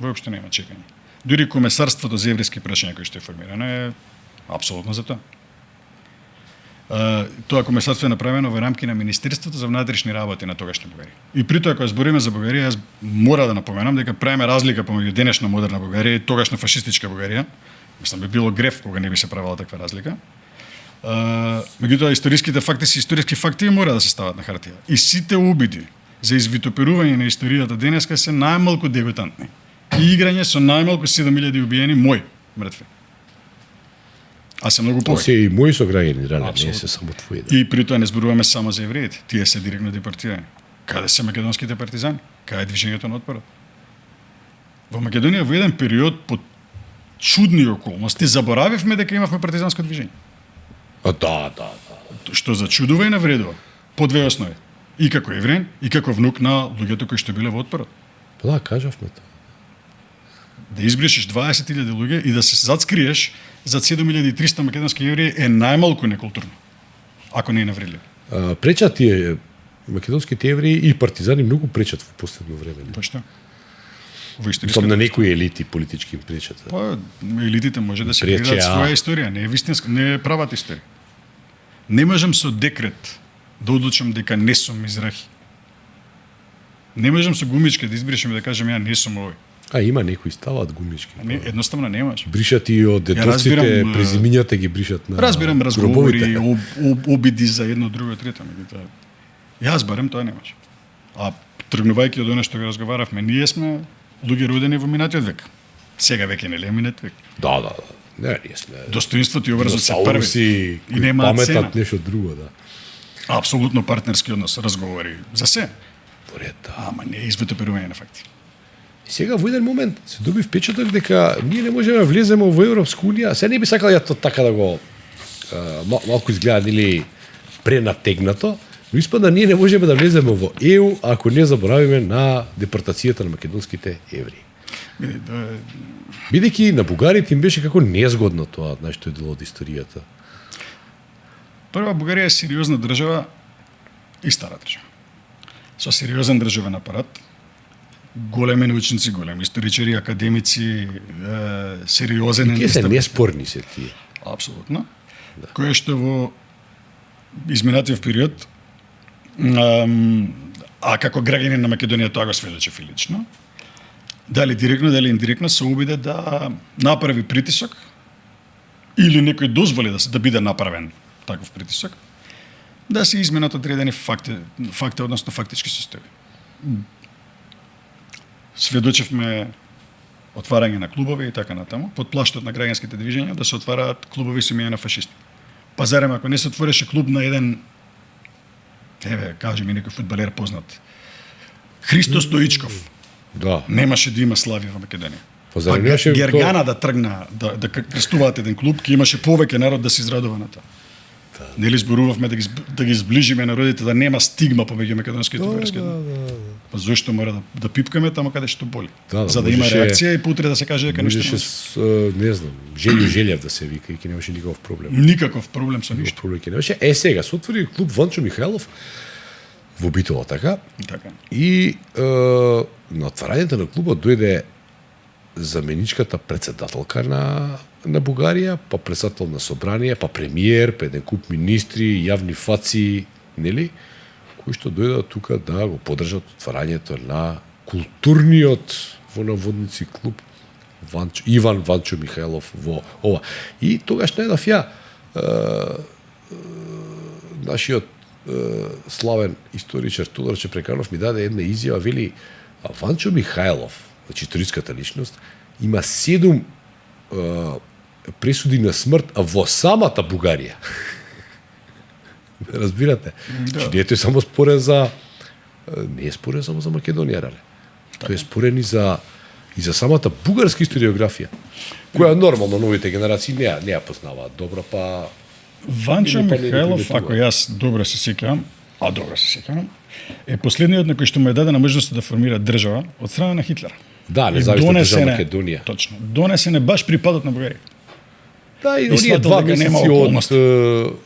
Воопшто нема чекање. Дури комесарството за еврејски прашања кој што е формирано е апсолутно за тоа. Тоа комесарство е направено во рамки на Министерството за внатрешни работи на тогашна Бугарија. И при тоа кога збориме за Бугарија, јас мора да напоменам дека правиме разлика помеѓу денешна модерна Бугарија и тогашна фашистичка Бугарија. Мислам би било греф кога не би се правила таква разлика. Меѓутоа историските факти се историски факти и мора да се стават на хартија. И сите обиди за извитоперување на историјата денеска се најмалку дегутантни. И играње со најмалку 7000 убиени мои мртви. А се многу Тоа повеќе. се и мои сограѓани, рано, не Апсолутно. се само твои. Да. И при тоа не зборуваме само за евреите. Тие се директно депортирани. Каде се македонските партизани? Каде е движењето на отпорот? Во Македонија во еден период под чудни околности заборавивме дека имавме партизанско движење. Да. Што зачудува и навредува. По две основи. И како евреин, и како внук на луѓето кои што биле во отпорот. Па да, кажавме тоа. Да избришеш 20.000 луѓе и да се зацкриеш за 7300 македонски евреи е најмалку некултурно. Ако не е навредливо. Пречат тие македонските евреи и партизани многу пречат во последно време. Па што? Во Сам историската на некои елити политички им пречат. Па, елитите може да се Прече, креираат а. своја историја, не е вистинска, не е правата историја. Не можам со декрет да одлучам дека не сум мизрахи. Не можам со гумичка да избришем и да кажам ја не сум овој. Има некои ставаат гумички. Не, едноставно не може. Бришат и од дедовците, разбирам, презимињата ги бришат на Разбирам разговори, гробовите. обиди за едно, друго, трето, меѓутоа. Јас барем тоа не може. А тргнувајќи од она што го разговаравме, ние сме луѓе родени во минатиот век. Сега веќе нели е минат век. Да. Не, ние сме Достоинството и образот се први. диносауруси И кои немаат цена. паметат нешто друго, да. Апсолутно партнерски однос, разговори за се. Поред, да. Ама не е извитоперување на факти. И сега во еден момент се доби впечаток дека ние не можеме да влеземе во Европска унија. Се не би сакал ја тоа така да го малку изгледа или пренатегнато, но испада ние не можеме да влеземе во ЕУ ако не заборавиме на депортацијата на македонските евреи. Бидејќи на бугарите им беше како незгодно тоа, што е дел од историјата. Прва, Бугарија е сериозна држава и стара држава. Со сериозен државен апарат, големи научници, големи историчари, академици, сериозен Тие се неспорни се тие. Апсолутно. Кое што во изминатиот период, а како граѓанин на Македонија тоа го сведочев и лично, дали директно, дали индиректно се обиде да направи притисок или некој дозволи да биде направен таков притисок, да се изменат одредени факти, односно фактички состојби. Сведочевме отварање на клубови и така натаму, под плаштот на граѓанските движења да се отвараат клубови со имења на фашисти. Па зарем ако не се отвореше клуб на еден, кажи ми некој фудбалер познат, Христо Стоичков, Да. немаше да има слави во Македонија. Па зарем немаше Гергана да тргна, да крстуваат еден клуб, ќе имаше повеќе народ да се израдува на тоа. Нели зборувавме да ги зближиме народите, да нема стигма помеѓу македонските и бугарските. Па зошто мора да пипкаме таму каде што боли? За да има реакција и поутре да се каже дека нешто можеше може. не знам, Желјев да се вика и ќе немаше никаков проблем. Никаков проблем со ништо. Проблем ќе немаше. Сега се отвори клуб Ванчо Михајлов во Битола, така? Така. И на отварањето на клубот дојде заменичката председателка на Бугарија, па председател на собрание, па премиер, па еден куп министри, јавни фаци, нели? Кои што дојдат тука да го поддржат отварањето на културниот во наводници клуб Иван Ванчо Михајлов во ова. И тогаш најдов ја нашиот славен историчар Тодор Чепреканов ми даде една изјава, вели Ванчо Михајлов, значи историската личност, има 7 пресуди на смрт во самата Бугарија. Разбирате? Да. Че не е тој само спорен за не е спорен само за Македонија, рале. Тој е спорен и за самата бугарска историографија, која нормално новите генерации не ја познаваат добро, па Ванчо или па не Михајлов, приметуваат. ако јас добро се сеќавам, е последниот на кој што му е дадена можност да формира држава од страна на Хитлер. Да, И независна држава донесене- Македонија. Точно. Донесене баш при падот на Бугарија. Да, и И оние сватил два дека нема месеци околности.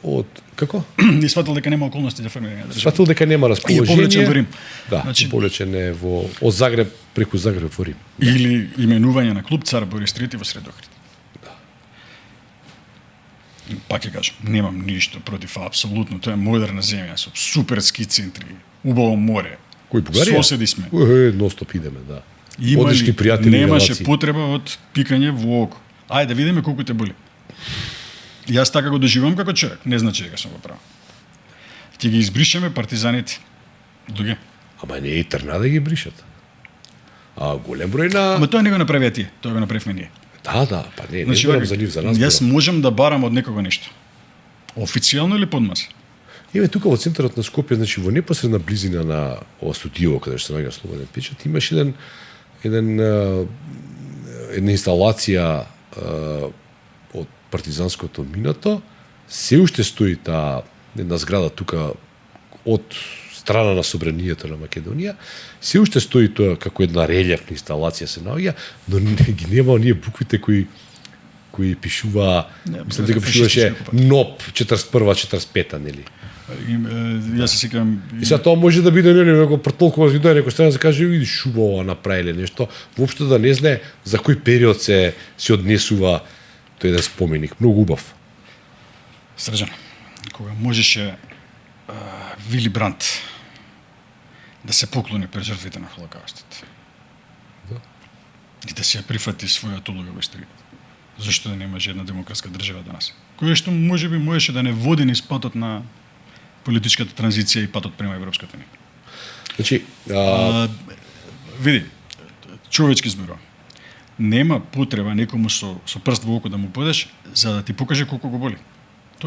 од како? И сватил дека нема околности за формирање на држава. Сватил дека нема повлечен расположение. во Рим. Да, Значи- повлечен е од Загреб преку Загреб во Рим. Или именување на клуб Цар Борис III во Сред Охрид. Пак ќе кажам, немам ништо против, апсолутно, тоа е модерна земја со супер ски центри, убаво море. Кој Бугарија? Соседи сме. Ностоп идеме, да. Има Одлични ли, пријатели и немаше релации. потреба од пикање во око. Ајде да видиме колку те боли. Јас така го доживам како човек, не значи дека сум го прав. Ќе ги избришеме партизаните. Дуге. Ама не е и трна да ги бришат. А голем број на... Ама тоа не го направија тие, тоа го направивме ние. Да, па не Значи, зборам за нив, за нас. јас зборам. можам да барам од некого нешто. Официјално или подмаса? Еве тука во центарот на Скопје, значи во непосредна близина на ова студио каде што се наоѓа Слободен печат, имаш една инсталација од партизанското минато. Се уште стои таа една зграда тука од страна на собранието на Македонија. Се уште стои тоа како една релјефна инсталација се наоѓа, но ги нема оние буквите кои пишува, Не, мислам дека фашистички пишуваше окупација. НОП 41-45, нели? Јас се сеќавам И сега тоа може да биде нели ако протолкува видео некој страна да каже види шубаво направиле нешто, воопшто да не знае за кој период се однесува тој еден споменик, многу убав. Срđan, кога можеше Вили Брант да се поклони пред жртвите на Холокаустот. Да. И да се ја прифати својата улога во историјата. Зашто да немаше една демократска држава данас? Која што можеби можеше да не води низ патот на политичката транзиција и патот према Европската унија. Значи, Види, човечки зборува. Нема потреба некому со прст во око да му подеш за да ти покаже колку го боли.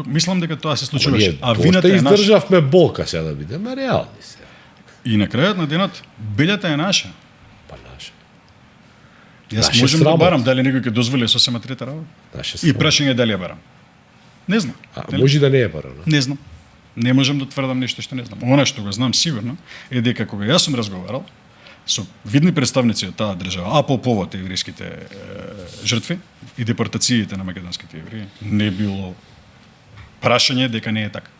Мислам дека тоа се случуваше. А вината е наша. издржавме болка сега да бидеме реални се. И на крајот на денот белјата е наша. Па наше. Јас Наше можам да срамот. барам дали некој ќе дозволи сосема трета работа. Наше И прашање е дали ја барам. Не знам. Нели? може да не е барано. Не знам. Не можам да тврдам нешто што не знам. Она што го знам сигурно е дека кога јас сум разговарал со видни представници од таа држава, а по повод еврејските жртви и депортациите на македонските евреи, не било прашање дека не е така.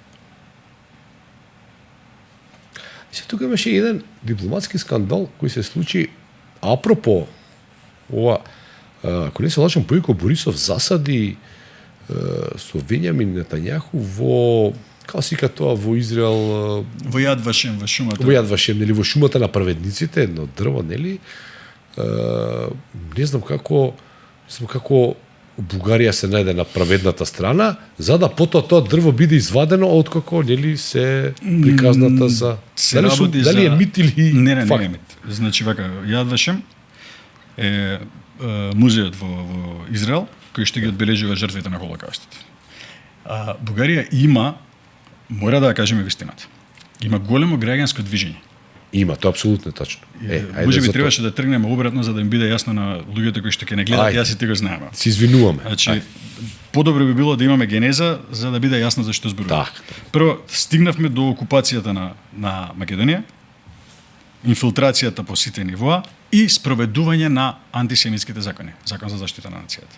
Се тука имаше еден дипломатски скандал кој се случи апропо ова, ако не се лажам, Бојко Борисов засади со Вењамин Нетањаху во, како се вика тоа, во Израел, Во Јад Вашем, во шумата. во Јад Вашем, нели, во шумата на праведниците, едно дрво, нели, не знам како Бугарија се најде на праведната страна, за да потоа тоа дрво биде извадено откако, нели, се приказната за... Се Дали, работи дали е за- мит или не факт? е мит. Значи вака, Јад Вашем е музеот во Израел кој што ги одбележува жртвите на Холокаустот. Бугарија има, мора да ја кажеме вистината, има големо граѓанско движење. Има, тоа апсолутно е тачно. Ајде Може би за тоа. требаше да тргнеме обратно за да им биде јасно на луѓето кои што ќе не гледат, Ајде. јас и ти го знаеме. Се извинуваме. Значи, подобро би било да имаме генеза за да биде јасно за што зборуваме. Така. Прво, стигнавме до окупацијата на Македонија, инфилтрацијата по сите нивоа и спроведување на антисемитските закони, закон за заштита на нацијата.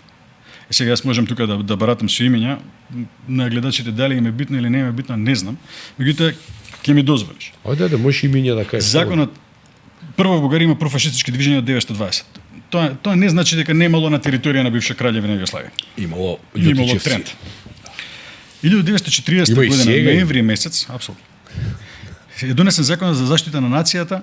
И сега јас можам тука да баратам со имења на гледачите дали им е битно или не им е битно, не знам. Меѓутоа ќе ми дозволиш. Ајде, можеш имиња да кажеш. Законот прво во Бугарија има профашистички движења од 920. Тоа не значи дека немало на територија на бивша краљевина Југославија. Имало Имало лютичевци. тренд. 1940 Има и година, сега. ноември месец, апсолутно, е донесен законот за заштита на нацијата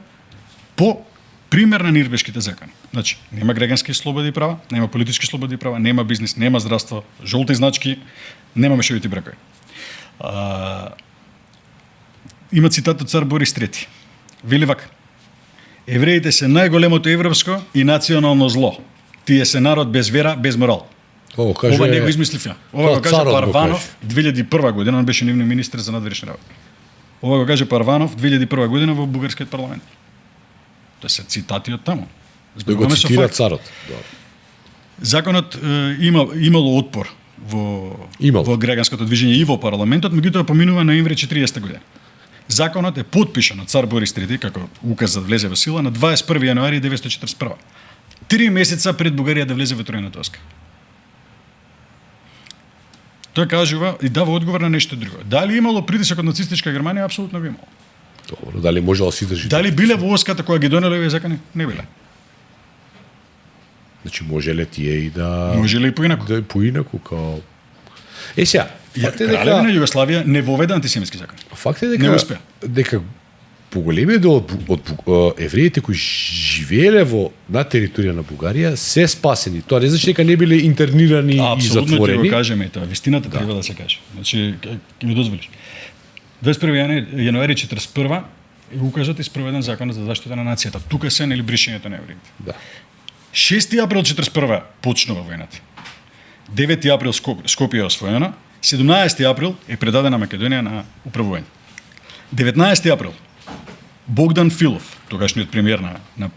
по пример на нирбешките закони. Значи, нема граѓански слободи и права, нема политички слободи и права, нема бизнес, нема здравство, жолти значки, нема мешовити бракови. Има цитат од цар Борис III. Вели вака: евреите се најголемото европско и национално зло. Тие се народ без вера, без морал. Ова каже. Ова не го измислив ја. Ова Тоа го каже царот го Парванов 2001 година, он беше нивниот министер за надворешни работи. Ова го каже Парванов 2001 година во бугарскиот парламент. Тоа се цитати од таму. Тој го Зборуваме со цитира факти. царот. Добро. Законот имало отпор во граѓанското движење и во парламентот, меѓутоа поминува ноември 40 година. Законот е потпишан од цар Борис III како указ за да влезе во сила на 21 јануари 1941. 3 месеца пред Бугарија да влезе во тројната войска. Тој кажува и дава одговор на нешто друго. Дали имало притисок од нацистичка Германија? Апсолутно го имало. Добро, дали можело да се издржи? Дали биле во войската која ги донеле овие закони? Не биле. Значи можеле тие и да Можеле и поинаку. Да поинаку као сега, факт е Краљевина дека Југославија не воведе антисемитски закони. факт е Не дека успеа. дека поголемиот дел од евреите кои живееле на територија на Бугарија се спасени. Тоа не значи дека не биле интернирани и Апсолутно ќе го затворени. кажеме и тоа. Вистината треба да се каже. Значи, ќе ми дозволиш. 21 јануари 41 е укажот и спроведен законот за заштита на нацијата. Тука се нели бришењето на евреите. Да. 6 април 41 почнува војната. 9 април Скопје е освоено, 17 април е предадена Македонија на управување. 19 април Богдан Филов, тогашниот премиер на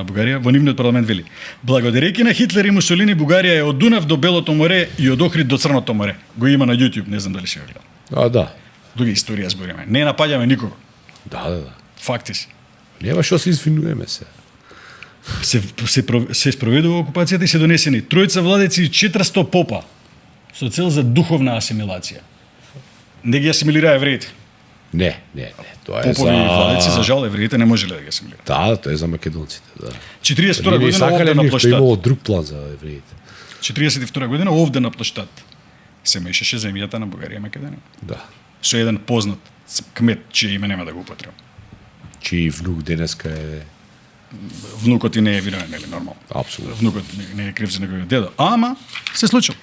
Бугарија, во нивниот парламент вели: "Благодарејќи на Хитлер и Мусолини, Бугарија е од Дунав до Белото море и од Охрид до Црното море." Го има на YouTube, не знам дали си го гледал. Да. Други историја збориме. Не напаѓаме никого. Да. Факти си. Нема што се извинуваме се. Се спроведува окупацијата и се донесени тројца владици и 400 попа со цел за духовна асимилација. Не ги асимилира евреите. Не. Тоа е Попови и владици, за жал, евреите не можеле да ги асимилираат. Да, тоа е за македонците, да. 42 година овде сакале на ништо, площад. имало друг план за евреите. 42 година овде на площад се мешаше земјата на Бугарија и Македонија. Да. Со еден познат кмет, чие име нема да го употребам. Чиј внук денеска е Внукот и не е виновен, нели нормално. апсолутно. Внукот не е крив за неговиот дедо. Ама се случило.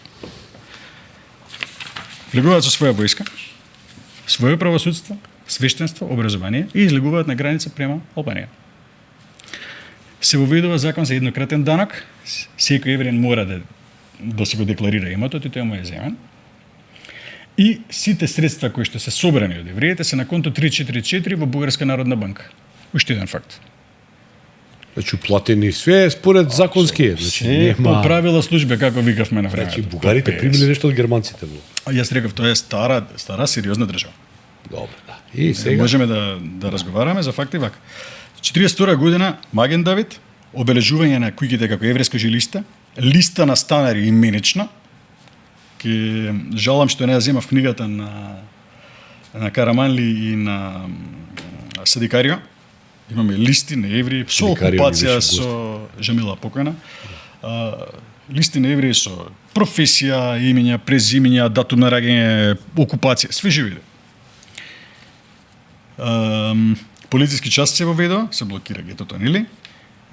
Влегуваат со своја војска, своје правосудство, свештенство, образование и излегуваат на граница према Албанија. Се воведува закон за еднократен данок. Секој евреин мора да се го декларира имотот и тој му е земен. И сите средства кои што се собрани од евреите се на конто 344 во Бугарска народна банка. Уште еден факт. Значи платени све според законски, значи Се по нема. правила службе, како викавме на времето. Значи бугарите примиле нешто од германците во. А јас реков, тоа е стара сериозна држава. Добро, да. И сега Можеме да разговараме за факти вака. 42 година Маген Давид, обележување на куќите како еврејска жилишта, листа на станари именична. Ке жалам што не ја земав книгата на Караманли и на Садикарио. Имаме листи на евреи со Садикарио окупација, ни беше со Жамила покојна. Листи на евреи со професија, имења, презимења, датум на раѓање, окупација, све живи. Полициски части се воведува, се блокира гетото, нели?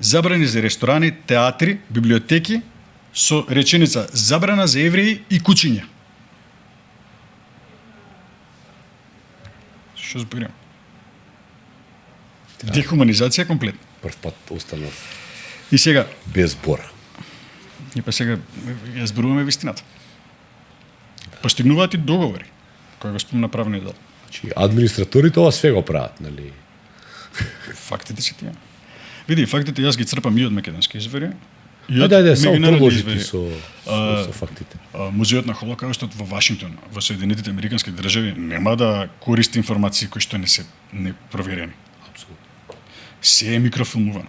Забрани за ресторани, театри, библиотеки, со реченица забрана за евреи и кучиња. Што зборим? Дехуманизација комплетна. прв пат останав И сега, без збор. и па сега ја зборуваме вистината. Постигнуваат и договори, кои го спомна правниот дел. Значи администраторите ова све го прават, нели? Фактите се тие. Види, фактите јас ги црпам и од македонски извори. И од Ајде, само меѓународни продолжите извори. со фактите. Музеот на Холокаустот во Вашингтон, во Соединетите Американски држави, нема да користи информации кои што не проверени. Апсолутно. Се е микрофилмувано.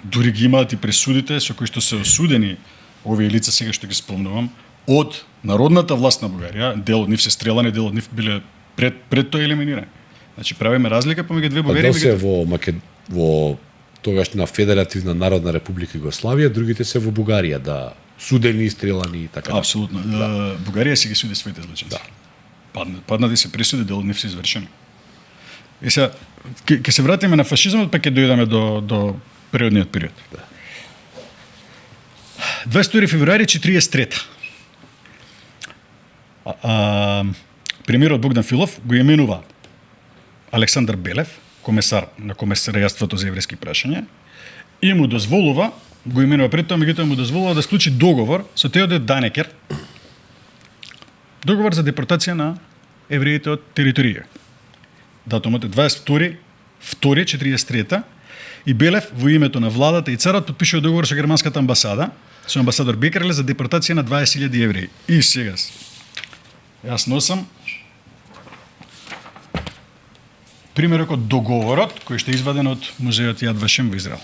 Дури ги имаат и пресудите со кои што се осудени овие лица сега што ги спомнувам од народната власт на Бугарија, дел од нив се стрелани, дел од нив биле пред тоа елиминирани. Значи правиме разлика помеѓу две Па Бугарија. дел се во тогашна Федеративна Народна Република Југославија, другите се во Бугарија, да судени, стрелани и така. Апсолутно. Бугарија си ги суди своите злочинци. Да. Паднати се пресуди, дел од нив се извршени. И сега ќе се вратиме на фашизмот, па ќе дојдеме до преодниот период. Да. 22 февруари 43. Премиерот Богдан Филов го именува Александар Белев, комесар на Комесаријатството за еврејски прашања, и му дозволува, го именува пред тоа, меѓутоа му дозволува да склучи договор со Теодор Данекер, договор за депортација на евреите од територија. Датумот е 22 втори 43-та и Белев во името на владата и царот подпишува договор со германската амбасада, со амбасадор Бекерле за депортација на 20.000 евреи. И сега јас носам примерок од договорот кој што е изваден од музеот Јад Вашем во Израел.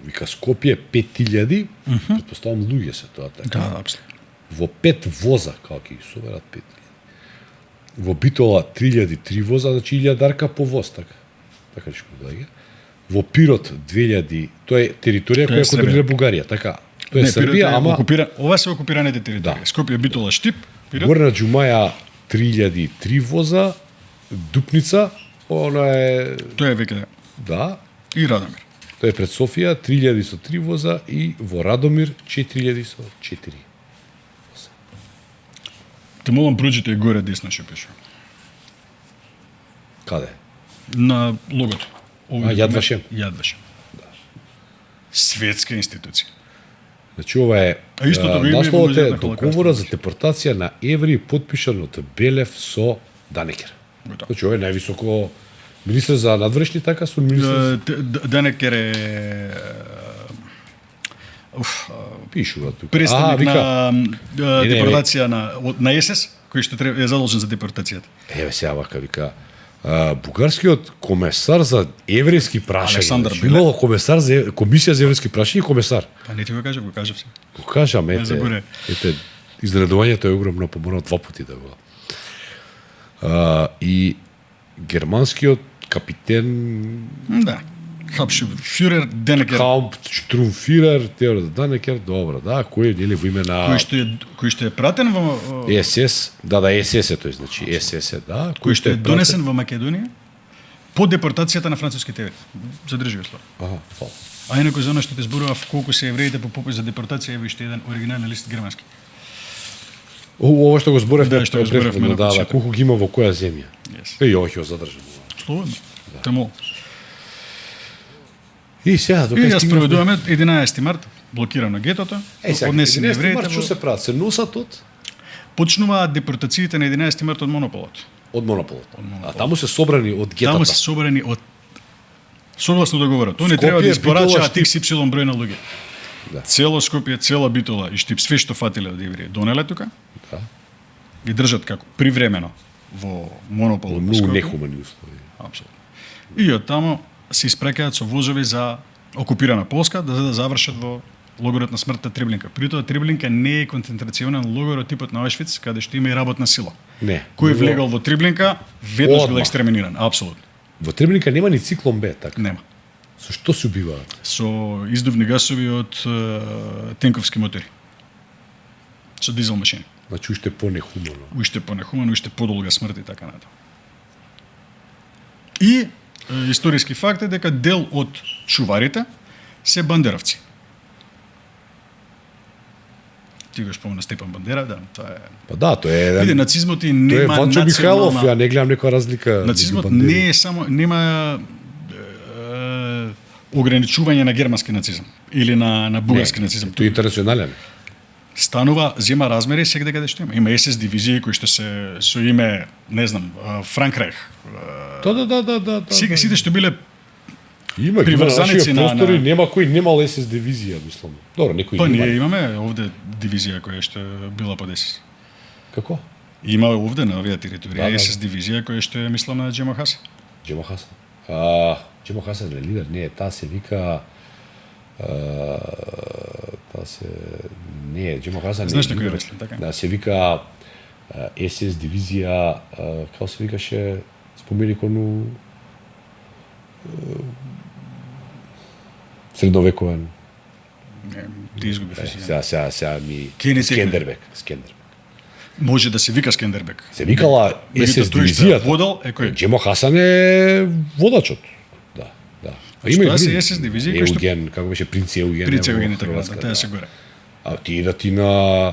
Вика Скопје 5000, предпоставам луѓе се тоа така. Да, апсолутно. Во 5 воза, како ќе ги соберат 5000. Во Битола 3003 воза, значи 1000 дарка по воз, така. Така што доаѓа. Во Пирот 2000, тоа е територија Тоа е која контролира Бугарија, така. Тоа е Србија, ама ова се окупираните територии. Да. Скопје, Битола, Штип, Пирот. Горна Џумаја 3003 воза, Дупница, она е Тоа е веќе да, и Радомир. тоа е пред Софија 3000 со 3 воза и во Радомир 4000 со 4. Те молам проđite горе десно што пише. Каде? На логото. Јад Вашем. Јад Вашем. Да. Светска институција. Значи ова е А истото го има и во насловот е Музеот на Холокаустот. договорот за депортација на евреи потпишан од Белев со Данекер. Готово. Значи ова е највисоко министер за надврешни така со министер Денекер е пишува тука. представник вика, на депортација на СС, кој што е задолжен за депортацијата. еве сега вака вика бугарскиот комесар за еврејски прашања. Александар Значи, имало комесар за комисија за еврејски прашања и комесар. Па не ти го кажав се. Го кажам, заборе. ете, изненадувањето е огромно, поморав 2 пати да го. И германскиот капитен Да. Хапшфюрер Денекер, Хаупштурмфюрер Теодор Данекер, добро, да, кој е нели во име на кој што е пратен во СС, да, СС е тој, значи СС е, да, кој што е донесен во Македонија по депортацијата на француските евреи. Задржи го слово. Аха, фала. А инаку за она што те зборував колку се евреите по попис за депортација, еве уште еден оригинален лист германски. Ова што го зборевме, Да, што го зборевме на да, почеток. колку ги има во која земја. Yes. Јој ќе задржам. Слободно. Те мол. И сега И дока ја спроведуваме 11 март, блокирано гетото, однесени евреите. Што се прават? Се носат од Почнуваат депортациите на 11 март од монополот. од монополот. А таму се собрани од гетата. Таму се собрани од согласно договорот. Они Скопје, треба да Битола, испорачаат Штип. XY број на луѓе. Да. Цело Скопје, цела Битола и Штип, све што фатиле од евреи донеле тука, Да. ги држат како привремено во монополот на Многу Скопје. нехумани услови. Апсолутно. И од таму се испрекаат со возови за окупирана Полска да завршат во логорот на смртта Триблинка. При тоа Триблинка не е концентрационен логор од типот на Аушвиц, каде што има и работна сила. Не. Кој Во- влегал во Триблинка, веднаш бил Одмах. екстреминиран. Апсолутно. Во Требника нема ни циклон Б, така. Нема. Со што се убиваат? Со издувни гасови од тенковски мотори. Со дизел машини. Значи уште понехумано. Уште понехумано, уште подолга смрт и така натаму. И историски факт е дека дел од чуварите се бандеровци. Ти го спомна Степан Бандера, да, тоа е. Па да, тоа е Види, еден. нацизмот и Тој е нема Ванчо Михајлов, ја национална... не гледам некоја разлика. Нацизмот меѓу бандери. не е само нема ограничување на германски нацизам или на бугарски нацизам. Тој е интернационален. Станува, зема размери сегде каде што има. Има СС дивизии кои што се со име, не знам, Франкрайх. Да. Сега сите што биле Има ги на приврзаници нашите на- простори, на- нема кој немал СС дивизија, мислам. Добро, некој па има. ние имаме овде дивизија која што била под СС. Како? Има овде на овие територија Да. СС дивизија која што е мислам на Джемо Хас. Джемо Хасан. Джемо Хасан е лидер, не, таа се вика таа се не, Джемо Хасан Знаеш не е на кој лидер. мислам, така? Да, се вика СС дивизија, како се викаше, спомени кону средновековен. Не, ти изгубив. Сега ми Ке Скендербек. Може да се вика Скендербек. Се викала Меѓутоа, СС тој што ја дивизијата. водел е кој? Джемо Хасан е водачот. Да. А Што и е други. СС дивизија кој што Еуген, како беше принц Еуген. Принц во Евгений така, Хрватска, да, таа се горе. А ти на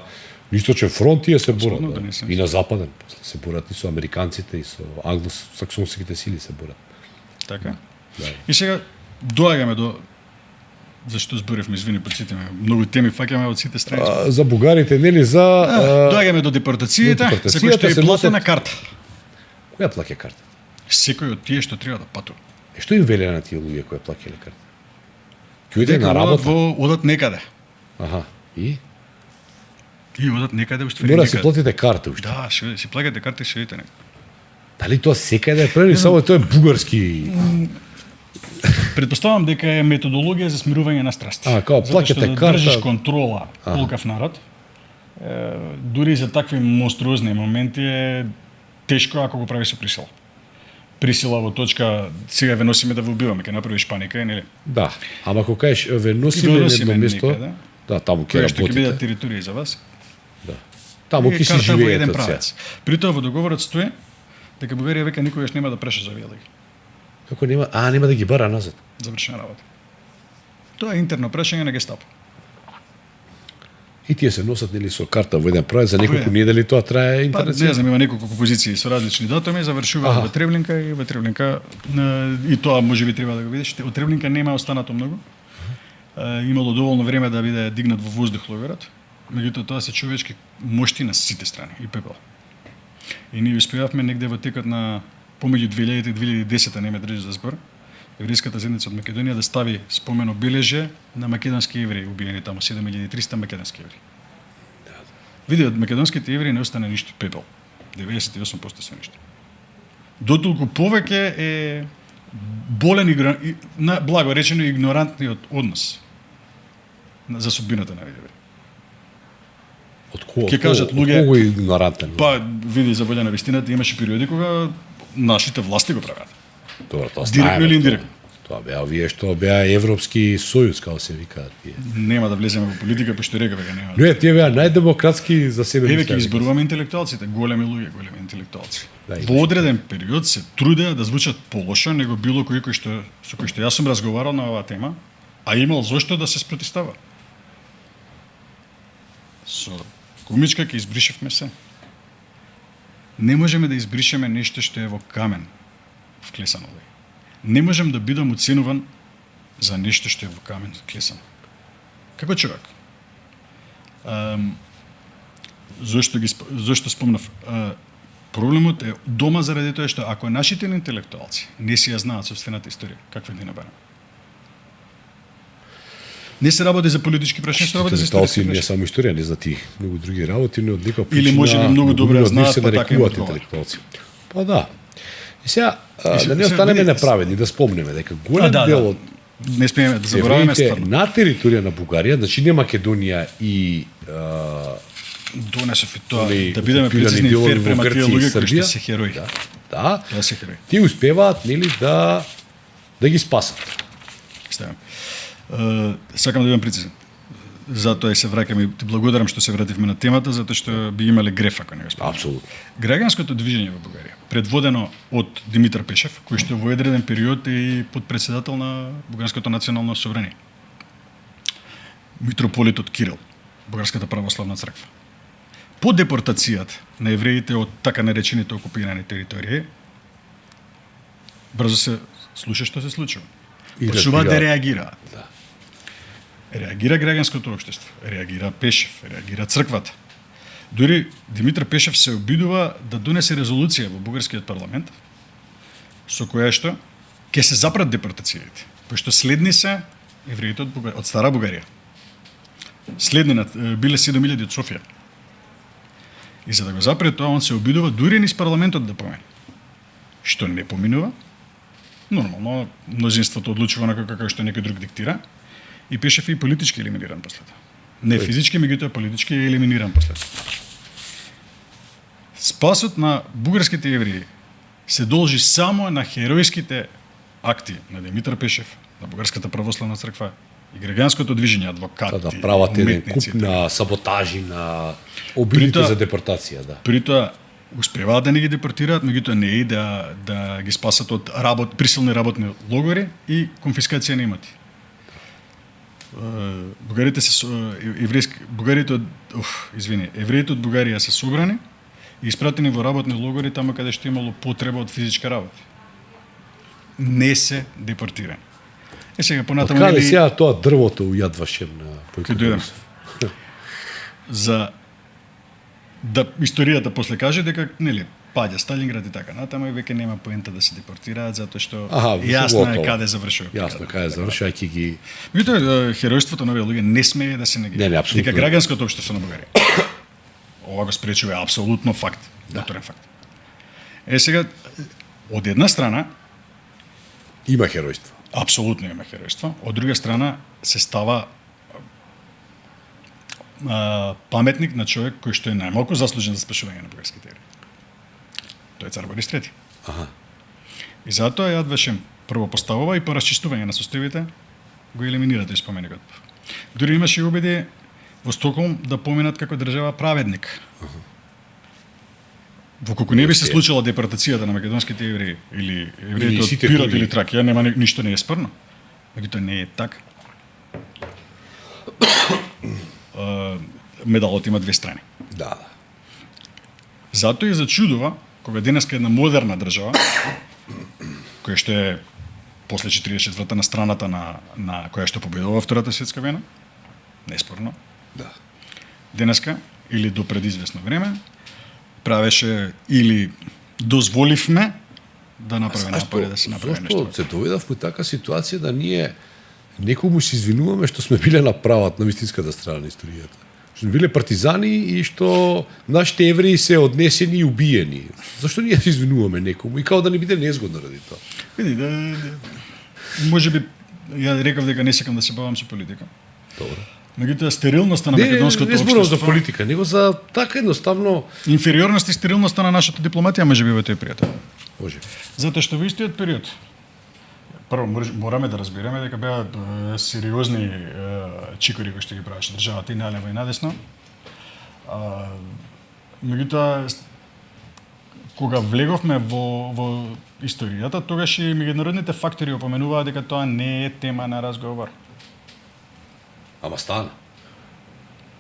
Источен фронт тие се борат. Апсолутно, да Да. не сум. И на западен. После се борат и со американците и со англосаксонските сили се борат. Така. Да. И сега доаѓаме до зашто зборевме, извини, подсетиме, многу теми фаќаме од сите страни. За бугарите, нели, за... Доаѓаме до депортациите, за кои што депортацијата е се платена носат- карта. Која плаќа карта? Секој од тие што треба да патува. Што им велеа на тие луѓе кои плаќале карта? Ќе оде Дека на работа? одат некаде. Аха. И? И одат некаде, уствари Мора да си некаде. платите карта уште. Да, си плаќате карта и си одите некаде. Дали тоа секаде е први, само тоа е бугарски. Предпоставам дека е методологија за смирување на страсти. Као плаќате Затоа што да карта. држиш контрола колкав народ, дури за такви монструозни моменти е тешко ако го прави со присила. Присила во точка сега ве носиме да ве убиваме, ќе направиш паника, нели? Да, ама ако кажеш ве И носиме ве на носиме едно место, некаде, да, таму ќе Која што ќе бидат работите. територија за вас. Таму е ќе си карта во еден живеете од сега. правец. При тоа во договорот стои дека Бугарија века никогаш нема да преша за Велиги. Како нема, нема да ги бара назад. Завршена работа. Тоа е интерно прашање на Гестапо. И тие се носат нели со карта во еден правец за неколку е. недели, тоа трае Па, интернет. не знам, има неколку позиции со различни датуми, завршуваат во Тревлинка и во Тревлинка и тоа можеби треба да го видиш. Од Тревлинка нема останато многу. Имало доволно време да биде дигнат во воздух ловерот. Меѓутоа тоа се човечки мошти на сите страни и пепел. И ние успеавме негде во текот на помеѓу 2000 и 2010 не ме држи за збор. Еврејската заедница од Македонија да стави спомен обележје на македонски евреи убиени таму 7300 македонски евреи. Види, од македонските евреи не остане ништо, пепел. 98% се ништо. Дотолку повеќе е болен благо речено игнорантниот однос за судбината на евреи. Од кого? Ќе кажат луѓе- Кого е игнорантен? Па, види, за волја на вистината, имаше периоди кога нашите власти го правеа. Добро, тоа Директно знаеме, или индиректно? Тоа беа овие што беа Европски сојуз, како се викаат тие. Нема да влеземе во политика, пошто рекаве дека нема. Не, тие беа најдемократски за себе. Еве ќе мислеа. изборуваме интелектуалците, големи луѓе, големи интелектуалци. Да, Во одреден период се трудеа да звучат полошо него било кој што со кој што јас сум разговарал на оваа тема, а имал зошто да се спротивстава. Со кумичка ќе избришевме се. Не можеме да избришеме нешто што е во камен вклесано. Не можем да бидам оценуван за нешто што е во камен вклесано. Како човек. Зошто спомнав? Проблемот е дома заради тоа што ако нашите интелектуалци не си ја знаат собствената историја, каква ни набара? Не се работи за политички прашања, се работи за Интелектуалци историски не прашања. само историја, не знаат и многу други работи, но од некоја Или причина може би многу добро луѓе од нив знаат, се па така им нарекуваат одговара. интелектуалци. Па да. И сега да не сега останеме видите, неправедни, да спомнеме дека голем дел од Не смееме да забораваме евреите стварно. на територија на Бугарија, значи не Македонија и Донесов и тоа, Или да бидеме окупирани прецизни и делови фер во према тие Грција и луѓе кои Србија. што се херои. да, Тоа се херои. тие успеваат нели да ги спасат. Ставам. Сакам да бидам прецизен. Затоа и се враќам и ти благодарам што се вративме на темата, затоа што би имале греф ако не го спомнам. Апсолутно. Граѓанското движење во Бугарија, предводено од Димитар Пешев, кој што во одреден период е и подпредседател на Бугарското национално собрание. Митрополитот Кирил, Бугарската православна црква. По депортацијата на евреите од така наречените окупирани територии, брзо се слуша што се случува. И Почнуваат да разбираат. реагираат. Да. Реагира граѓанското општество, реагира Пешев, реагира црквата. Дури Димитар Пешев се обидува да донесе резолуција во бугарскиот парламент со која што ќе се запрат депортациите, пошто следни се евреите од Стара Бугарија. Следни биле 7000 од Софија. И за да го запре тоа, он се обидува дури низ парламентот да помине. Што не поминува, нормално, мнозинството одлучува онака како што некој друг диктира, и Пешев е и политички елиминиран после тоа. Не физички, меѓутоа политички е елиминиран после тоа. Спасот на бугарските евреи се должи само на херојските акти на Димитар Пешев, на Бугарската православна црква и граѓанското движење, адвокати, Да прават еден куп уметници. на саботажи, на обидите При тоа- за депортација, да. При тоа успеваат да не ги депортираат, меѓутоа не и да ги спасат од присилни работни логори и конфискација на имоти. Бугарите евреите од Бугарија се собрани и испратени во работни логори таму каде што имало потреба од физичка работа. Не се депортирани. Сега понатаму Каде сега тоа дрвото ујадваше на Бојко Ќе дојдем. Борисов? за да историјата после каже дека нели паѓа Сталинград и така натаму и веќе нема поента да се депортираат затоа што Аха, јасно е готово. каде завршува. Јасно, каде завршувајќи ги... Меѓутоа, херојството на овие луѓе не смее да се негира. Не, апсолутно. Дека граѓанското општество на Бугарија. Ова го спречува е апсолутно факт, наторен факт. Сега, од една страна, Има херојство. апсолутно има херојство, од друга страна се става паметник на човек кој што е најмалку заслужен за спасување на бугарските евреи. Тој е цар Борис III. Аха. И затоа Јад Вашем прво поставува и по расчистување на состојбите го елиминира тој споменикот. Дури имаше и обиди во Стокхолм да поминат како држава праведник. Доколку не би се случила депортацијата на македонските евреи или евреите од сите Пирот други. или Тракија, нема ништо не е спрно. Меѓутоа не е така. Медалот има две страни. Да. Затоа и зачудува кога денеска една модерна држава која што е после 44-та на страната на која што победува во Втората светска война, неспорно. Да. Денеска или до пред известно време правеше или дозволивме да направи напори да се направи нешто. Зошто се доведавме во така ситуација да ние некому се извинуваме што сме биле на прават, на вистинската страна на историјата? Што сме биле партизани и што нашите евреи се однесени и убиени. Зашто ние се извинуваме некому и као да не биде незгодно ради тоа? Види, може би ја рекав дека не сакам да се бавам со политика. Добро. Меѓутоа стерилноста на Не, македонското не зборувам за општество, политика, него за така едноставно инфериорност и стерилноста на нашата дипломатија може би во тој пријател. може. Затоа што во истиот период прво мораме да разбереме дека беа сериозни чикори кои што ги правеше државата и налево и надесно. Меѓутоа кога влеговме во историјата, тогаш и меѓународните фактори опоменуваа дека тоа не е тема на разговор. Ама стана.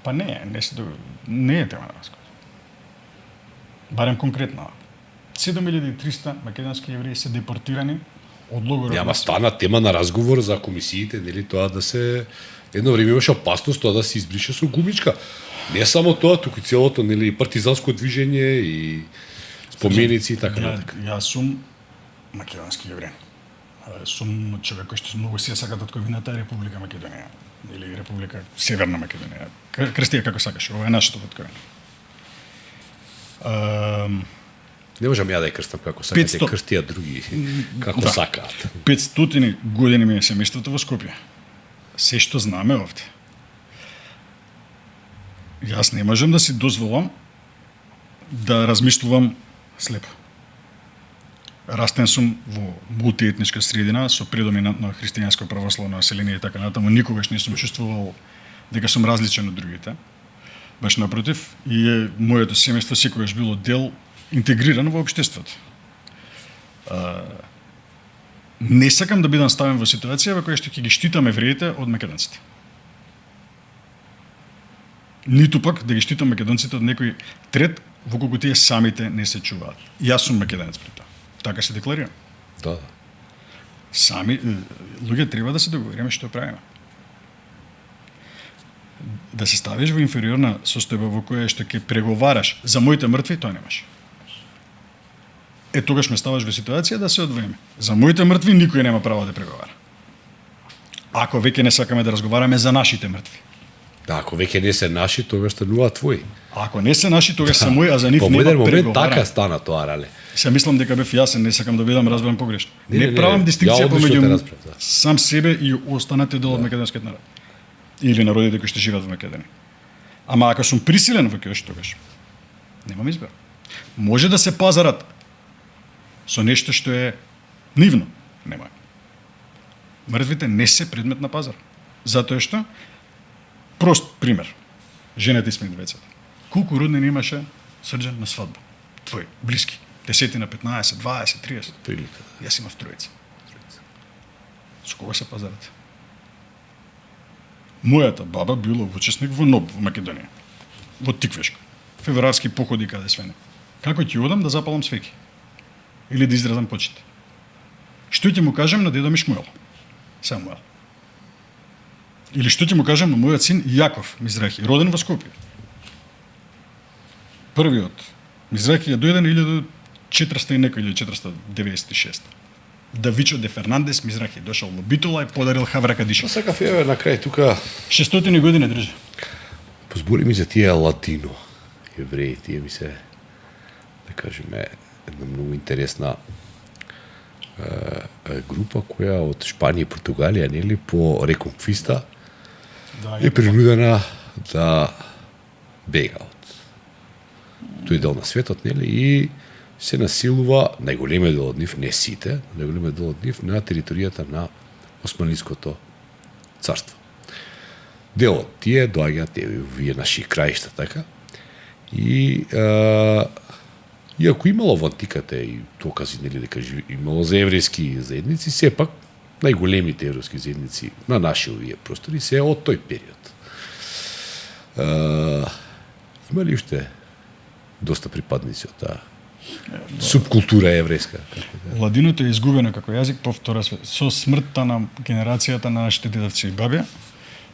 Па не е тема на разговор. Барем конкретно. 7300 македонски евреи се депортирани од логорот. Ама стана тема на разговор за комисиите, нели тоа да се едно време имаше опасност тоа да се избрише со гумичка. Не само тоа, туку и целото нели партизанско движење и споменици и така натаму. Јас сум македонски евреин. Сум човек кој што многу се сака татковината е Република Македонија или Република Северна Македонија. Крсти ја како сакаш, ова е нашата татковина. Не можам ја да ја крстам како сакате, 500. крстија други како Да. сакаат. 500 години ми е семејството во Скопје. Се што знаме овде. Јас не можам да си дозволам да размислувам слепо. Растен сум во мултиетничка средина со предоминантно христијанско православно население и така натаму. Никогаш не сум чувствувал дека сум различен од другите. Баш напротив, и моето семејство секогаш било дел интегрирано во општеството. Не сакам да бидам ставен во ситуација во која што ќе ги штитам евреите од македонците. Ниту пак да ги штитам македонците од некој трет во колку тие самите не се чуваат. Јас сум македонец при тоа. Така се декларирам. Да. Сами луѓе треба да се договориме што правиме. Да се ставиш во инфериорна состојба во која што ќе преговараш за моите мртви, тоа немаш. Тогаш ме ставаш во ситуација да се одвоиме. За моите мртви никој нема право да преговара. Ако веќе не сакаме да разговараме за нашите мртви. Да, ако веќе не се наши, тогаш стануваат твои. Ако не се наши, тогаш се мои, а за нив По нема еден момент преговара. така стана тоа, рале. Се мислам дека бев јасен, не сакам да бидам разбран погрешно. Не, Не правам дистинкција ја одлично те помеѓу разбрав, да. сам себе и останатиот дел од македонскиот народ. Или народите кои што живеат во Македонија. Ама ако сум присилен во кјош тогаш, немам избор. Може да се пазарат со нешто што е нивно, нема. Мртвите не се предмет на пазар. Затоа што прост пример. Жената и смртвецата. Колку роднини имаше Срđan на свадба? Твои блиски. 10 на 15, 20, 30. Прилика. Јас имав тројца. Со кога се пазарат? Мојата баба била учесник во НОБ во Македонија. Во Тиквешко. Февруарски походи каде свене. Како ќе одам да запалам свеќи? Или да изразам почит? Што ќе му кажам на дедо ми Шмуел? Самуел. Или што ќе му кажам на мојот син Јаков Мизрахи, роден во Скопје? Првиот Мизрахи е дојден 400 и некој или 496. Давичо де Фернандес Мизрахи дошол во Битола и подарил Хавра Кадиша. Па сакав еве на крај тука 600 години држи. позбори ми за тие ладино евреи, тие ми се да кажеме една многу интересна група која од Шпанија и Португалија, нели, по реконквиста е принудена да бега од тој дел на светот, нели, и се насилува најголемиот дел од нив, не сите, најголемиот дел од нив на територијата на Османлиското царство. Дел од тие доаѓаат вие наши краишта, така, и иако имало во антиката и докази, нели, дека имало за еврејски заедници, сепак најголемите еврејски заедници на наши овие простори се од тој период. Има ли уште доста припадници од таа субкултура еврејска? Ладиното е изгубено како јазик по втора со смртта на генерацијата на нашите дедовци и баби.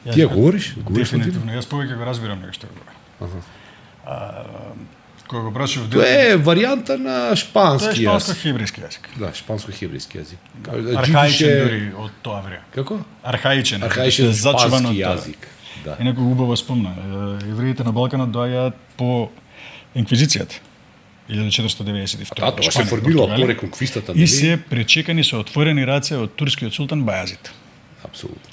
Ти ја говориш? Говориш ладино? Дефинитивно, јас повеќе го разбирам него што го говорам. Кога го прашав Тоа е варијанта на тоа е шпански јазик. шпанско-хеврејски јазик. Да, шпанско-хеврејски јазик. Архаичен дури од тоа време. Како? Архаичен. Архаичен зачуван од шпански тоа. јазик. Да. И некој убаво спомна, евреите на Балканот доаѓаат по инквизицијата. 1492. Тоа се формирало по реконквистата, и нели? се пречекани со отворени раце од турскиот султан Бајазид. Апсолутно.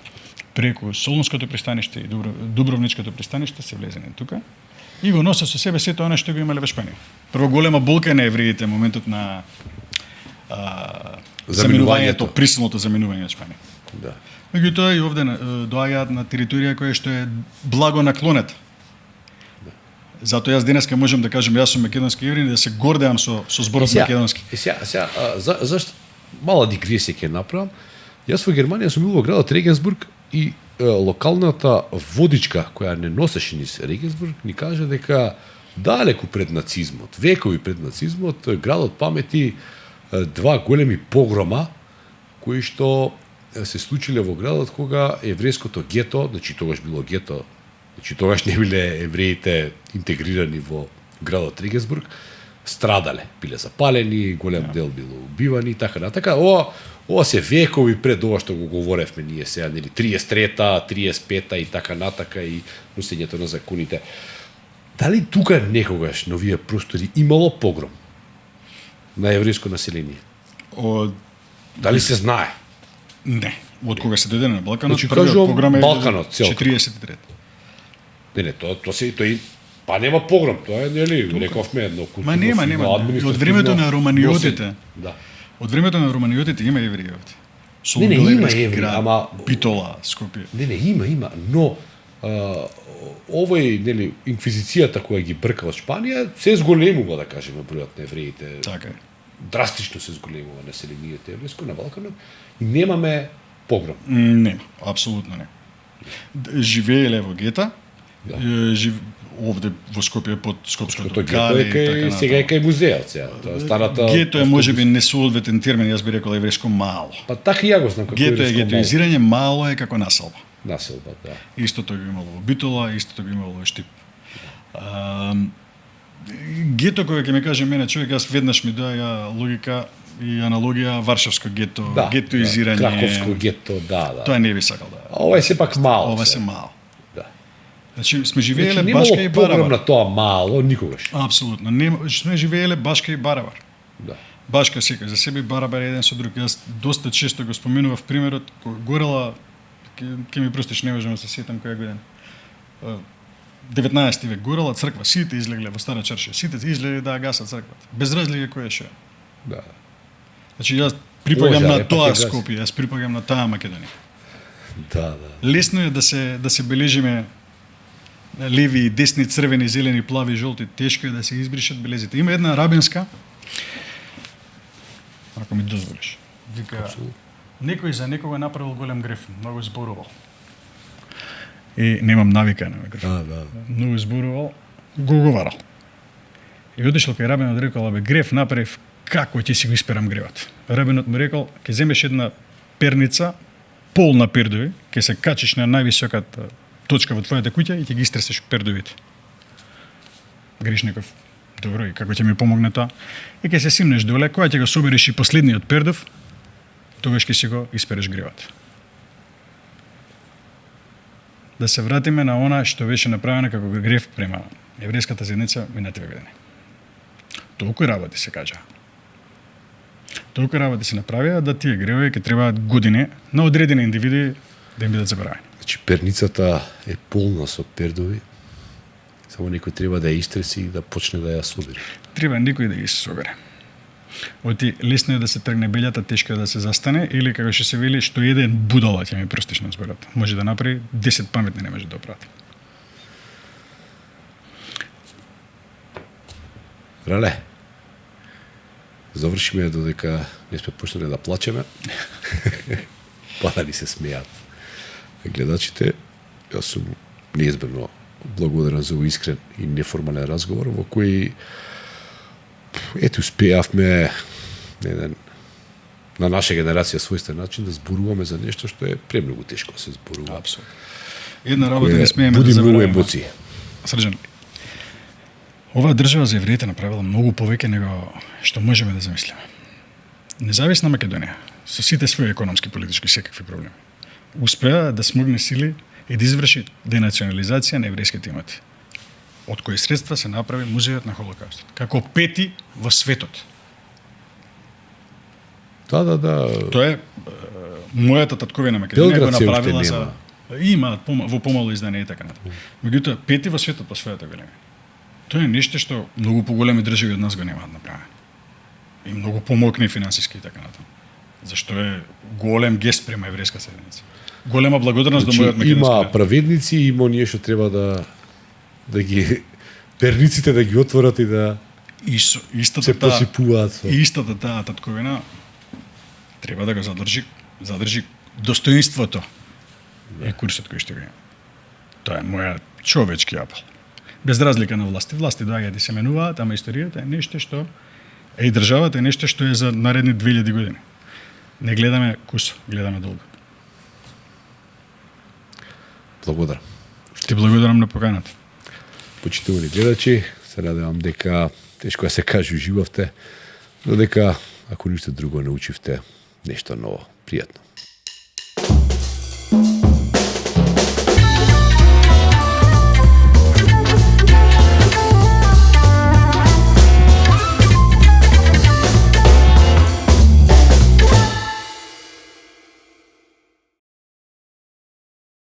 Преку Солунското пристаниште и Дубровничкото пристаниште се влезени тука и го носе со себе сето она што го имале во Шпанија. Прво голема болка на евреите моментот на заминувањето, присилното заминување од Шпанија. Да. Меѓутоа и овде доаѓаат на територија која што е благо наклонета. Затоа јас денеска можам да кажам јас сум македонски евреин и да се гордеам со зборот македонски. Зашто мала дигресија ќе направам. Јас во Германија сум бил во градот Регенсбург и локалната водичка која не носеше низ Регенсбург ни кажа дека далеку пред нацизмот, векови пред нацизмот, градот памети два големи погрома кои што се случиле во градот кога еврејското гето, значи тогаш било гето, значи тогаш не биле евреите интегрирани во градот Регенсбург, страдале, биле запалени, голем дел било убивани и така натака. Ова се векови пред ова што го говоревме ние сега, нели 33-та, 35-та и така натака и носењето на законите. Дали тука некогаш на овие простори имало погром на еврејско население? Дали се знае? Не. Од кога се дојде на Балканот, Значи, првиот кажувам, погром е Балканот, цело. 43. Не, тоа се тој па нема погром, тоа е нели, рековме едно културно. Ма нема. Од времето на романиотите. Да. Од времето на романиотите има евреи овде. Не, има евреи, град, ама Битола, Скопје. Не, има, но овој, нели, инквизицијата која ги брка од Шпанија се зголемува, да кажеме, бројот на евреите. Така е. Драстично се зголемува населението еврејско на Балканот и немаме погром. Нема, апсолутно не. Живееле во гета, Да. овде во Скопје под Скопското Тоа гето е кај, сега е кај музеот, сега. Тоа старата Гето е можеби несоодветен термин, јас би рекол еврејско мало. Па така и ја го знам како Гето е гетоизирање, мало е како населба. населба, да. Истото го имало во Битола, истото го имало во Штип. Гето кога ќе ме каже мене човек, јас веднаш ми доаѓа логика и аналогија Варшавско гето, гетоизирање. Да, Краковско гето, да. Тоа не би сакал да. А ова е сепак мало. Ова се мало. Да. Значи сме живееле Значи, Башка и погром Барабар. на тоа мало никогаш. Апсолутно. Сме живееле Башка и Барабар. Да. Башка секој за себе и Барабар еден со друг. Јас доста често го споменував примерот кога горела, ќе ми простиш, не можам да се сетам која година. 19 век горела црква, сите излегле во Стара чаршија, сите излегле да гасат црквата. Без разлика која што е. Да. Значи јас припаѓам Може, на але пак тоа ќе гаси. Скопје, јас припаѓам на таа Македонија. Да. Лесно е да се бележиме леви и десни, црвени, зелени, плави, жолти, тешко е да се избришат белезите. Има една рабинска, ако ми дозволиш, вика, некој за некого направил голем греф, многу зборувал. И немам навика на микрофон. Да. Многу зборувал, го говорал. И отишел кај рабинот, рекол, абе, греф направив, како ќе си го исперам гревот? Рабинот му рекол, ќе земеш една перница, полна пердови, ќе се качиш на највисоката точка во твојата куќа и ќе ги истресеш пердовите. Гришников Добро, и како ќе ми помогне тоа? И ќе се симнеш доле, кога ќе го собереш и последниот пердов, тогаш ќе си го испереш гривот. Да се вратиме на она што беше направено како грев према еврејската заедница минативе години. Толку работи се кажа. Толку работи се направија да тие гревови ќе требаат години на одредени индивиди да им бидат заборавени. Значи, перницата е полна со пердови, само некој треба да ја истреси и да почне да ја собери. Треба некој да ги се собере. Оти лесно е да се тргне белјата, тешко е да се застане, или како што се вели, што еден будала ќе ми простиш на зборот. Може да направи 10 паметни не може да оправи. Рале, завршиме додека не сме почнали да плачеме. Па да ни се смеат гледачите. Јас сум неизбежно благодарен за овој искрен и неформален разговор во кој ето успеавме на еден на наша генерација својствен начин да зборуваме за нешто што е премногу тешко да се зборува. Апсолутно. Една работа не смееме буди да многу забораваме. емоции. Срđan, оваа држава за евреите направила многу повеќе него што можеме да замислиме. Независна Македонија, со сите своји економски, политички и секакви проблеми, успеа да смогне сили и да изврши денационализација на еврејските имоти, од кои средства се направи музејот на Холокаустот, како пети во светот. Да. Тоа е мојата татковина Македонија го Белград се уште направила за нема. има во помало издание и така натаму. Меѓутоа пети во светот по својата големина. Тоа е нешто што многу поголеми држави од нас го немаат направено. И многу помокни финансиски и така натаму. Зашто е голем гест према еврејска заедница. Голема благодарност до мојот македонски Има народ. праведници и има ние што треба да ги перниците да ги отворат и да И со се истата таа посипуваат со. и истата таа татковина треба да го задржи достоинството и курсот кој што го има. Тоа е моја човечки апел. Без разлика на власти. Власти доаѓаат и се менуваат, ама историјата е нешто што и државата е нешто што е за наредни 2000 години. Не гледаме кусо, гледаме долго. Благодарам. Ти благодарам на поканата. Почитувани гледачи, се надевам дека тешко да се каже уживавте, но дека ако ништо друго научивте нешто ново, пријатно.